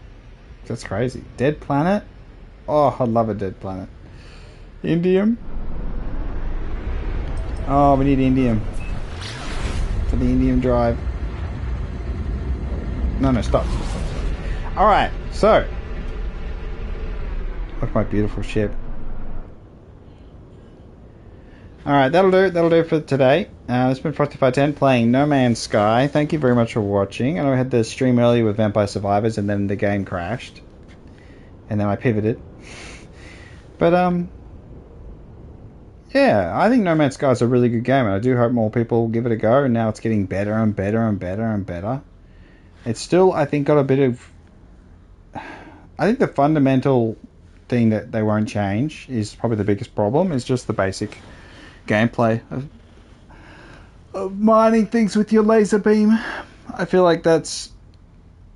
crazy. Dead planet? Oh, I'd love a dead planet. Indium? Oh, we need indium for the indium drive. No, stop. Alright, so look at my beautiful ship. Alright, that'll do for today. This has been FrostyFire10 playing NoMan'sSky. Thank you very much for watching. I know I had the stream earlier with Vampire Survivors and then the game crashed. And then I pivoted. But, yeah, I think NoMan'sSky is a really good game, and I do hope more people give it a go, and now it's getting better and better and better and better. It's still, I think, got a bit of... I think the fundamental thing that they won't change is probably the biggest problem, is just the basic gameplay of mining things with your laser beam. I feel like that's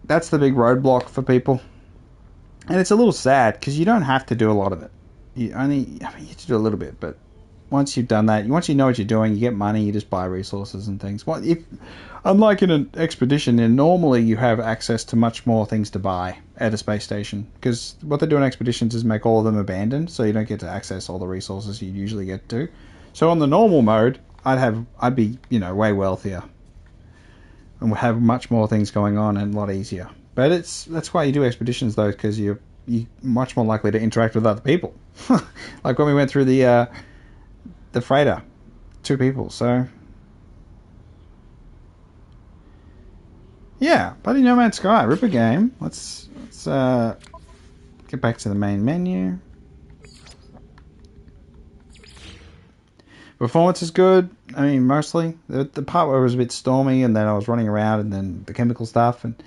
the big roadblock for people. And it's a little sad, because you don't have to do a lot of it. You have to do a little bit, but once you've done that, once you know what you're doing, you get money, you just buy resources and things. Unlike in an expedition, then normally you have access to much more things to buy at a space station, because what they do in expeditions is make all of them abandoned, so you don't get to access all the resources you usually get to. So on the normal mode, I'd be, you know, way wealthier and would have much more things going on and a lot easier. But that's why you do expeditions though, because you're much more likely to interact with other people. Like when we went through the freighter, 2 people. So yeah, bloody No Man's Sky, ripper game. Let's get back to the main menu. Performance is good. I mean, mostly. The part where it was a bit stormy and then I was running around and then the chemical stuff and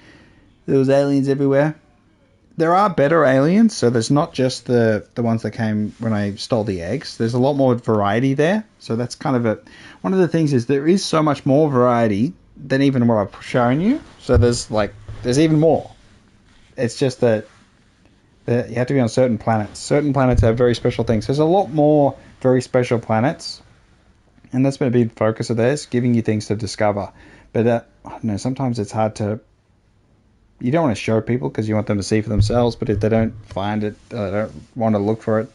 there was aliens everywhere. There are better aliens, so there's not just the ones that came when I stole the eggs. There's a lot more variety there. So that's kind of one of the things is there is so much more variety than even what I've shown you. So there's even more. It's just that you have to be on certain planets. Certain planets have very special things. There's a lot more very special planets. And that's been a big focus of theirs, giving you things to discover. But I don't know, sometimes it's hard to... You don't want to show people because you want them to see for themselves, but if they don't find it, they don't want to look for it.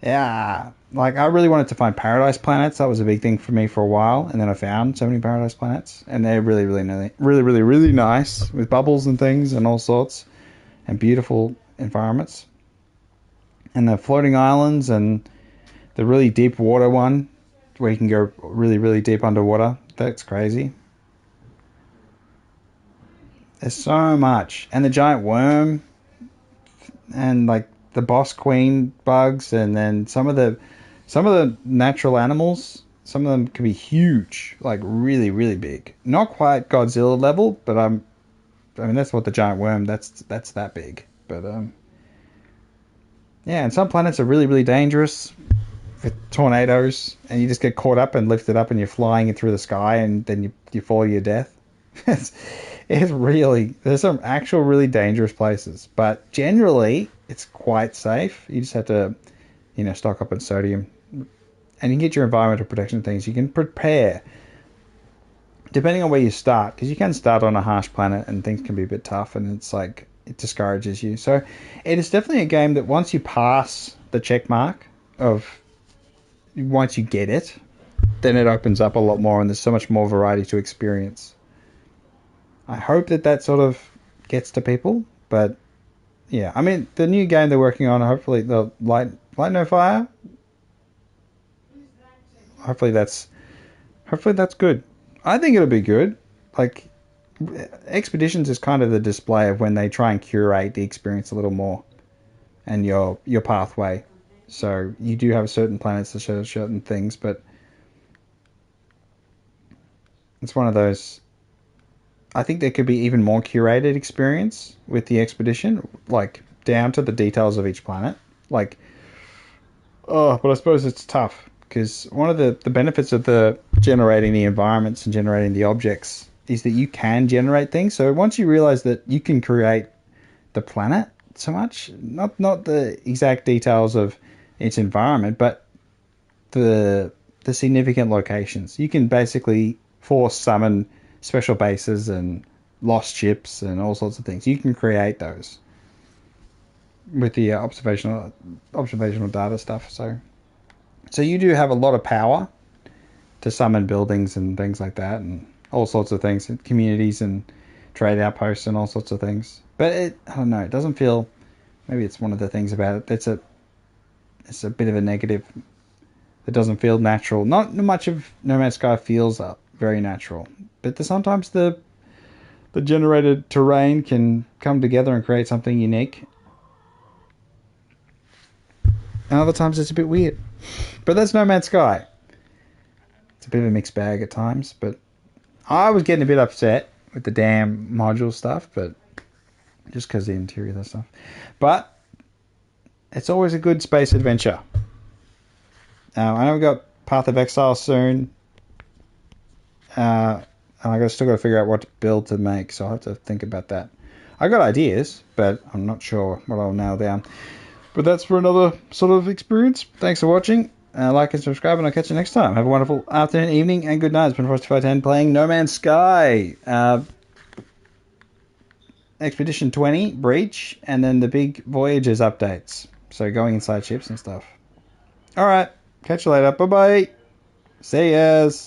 Yeah, like I really wanted to find paradise planets. That was a big thing for me for a while. And then I found so many paradise planets. And they're really, really nice with bubbles and things and all sorts. And beautiful environments. And the floating islands and the really deep water one, where you can go really, really deep underwater. That's crazy. There's so much. And the giant worm. And like the boss queen bugs. And then some of the natural animals. Some of them can be huge. Like really, really big. Not quite Godzilla level. But I mean, that's what the giant worm, that's that big. But yeah, and some planets are really, really dangerous. With tornadoes, and you just get caught up and lifted up and you're flying through the sky and then you fall to your death. It's really, there's some actual really dangerous places, but generally it's quite safe. You just have to, you know, stock up on sodium and you can get your environmental protection things. You can prepare depending on where you start, because you can start on a harsh planet and things can be a bit tough and it's like, it discourages you. So it is definitely a game that once you pass the check mark of once you get it, then it opens up a lot more and there's so much more variety to experience. I hope that sort of gets to people, but yeah, I mean, the new game they're working on, hopefully the Light No Fire, hopefully that's good. I think it'll be good. Like, Expeditions is kind of the display of when they try and curate the experience a little more and your pathway. So you do have certain planets that show certain things, but it's one of those. I think there could be even more curated experience with the expedition, like down to the details of each planet. Like, but I suppose it's tough because one of the benefits of the generating the environments and generating the objects is that you can generate things. So once you realize that you can create the planet so much, not the exact details of its environment, but the significant locations. You can basically force summon special bases and lost ships and all sorts of things. You can create those with the observational data stuff. So you do have a lot of power to summon buildings and things like that, and all sorts of things, and communities and trade outposts and all sorts of things. But I don't know. It doesn't feel. Maybe it's one of the things about it that's it's a bit of a negative. It doesn't feel natural. Not much of No Man's Sky feels very natural, but sometimes the generated terrain can come together and create something unique. And other times it's a bit weird. But that's No Man's Sky. It's a bit of a mixed bag at times, but I was getting a bit upset with the damn module stuff, but just because the interior of that stuff. But it's always a good space adventure. I know we've got Path of Exile soon. And still got to figure out what to build to make, so I'll have to think about that. I got ideas, but I'm not sure what I'll nail down. But that's for another sort of experience. Thanks for watching. Like and subscribe, and I'll catch you next time. Have a wonderful afternoon, evening, and good night. It's been FrostyFire10 playing No Man's Sky. Expedition 20, Breach, and then the big Voyagers updates. So going inside ships and stuff. Alright, catch you later. Bye-bye. See yas.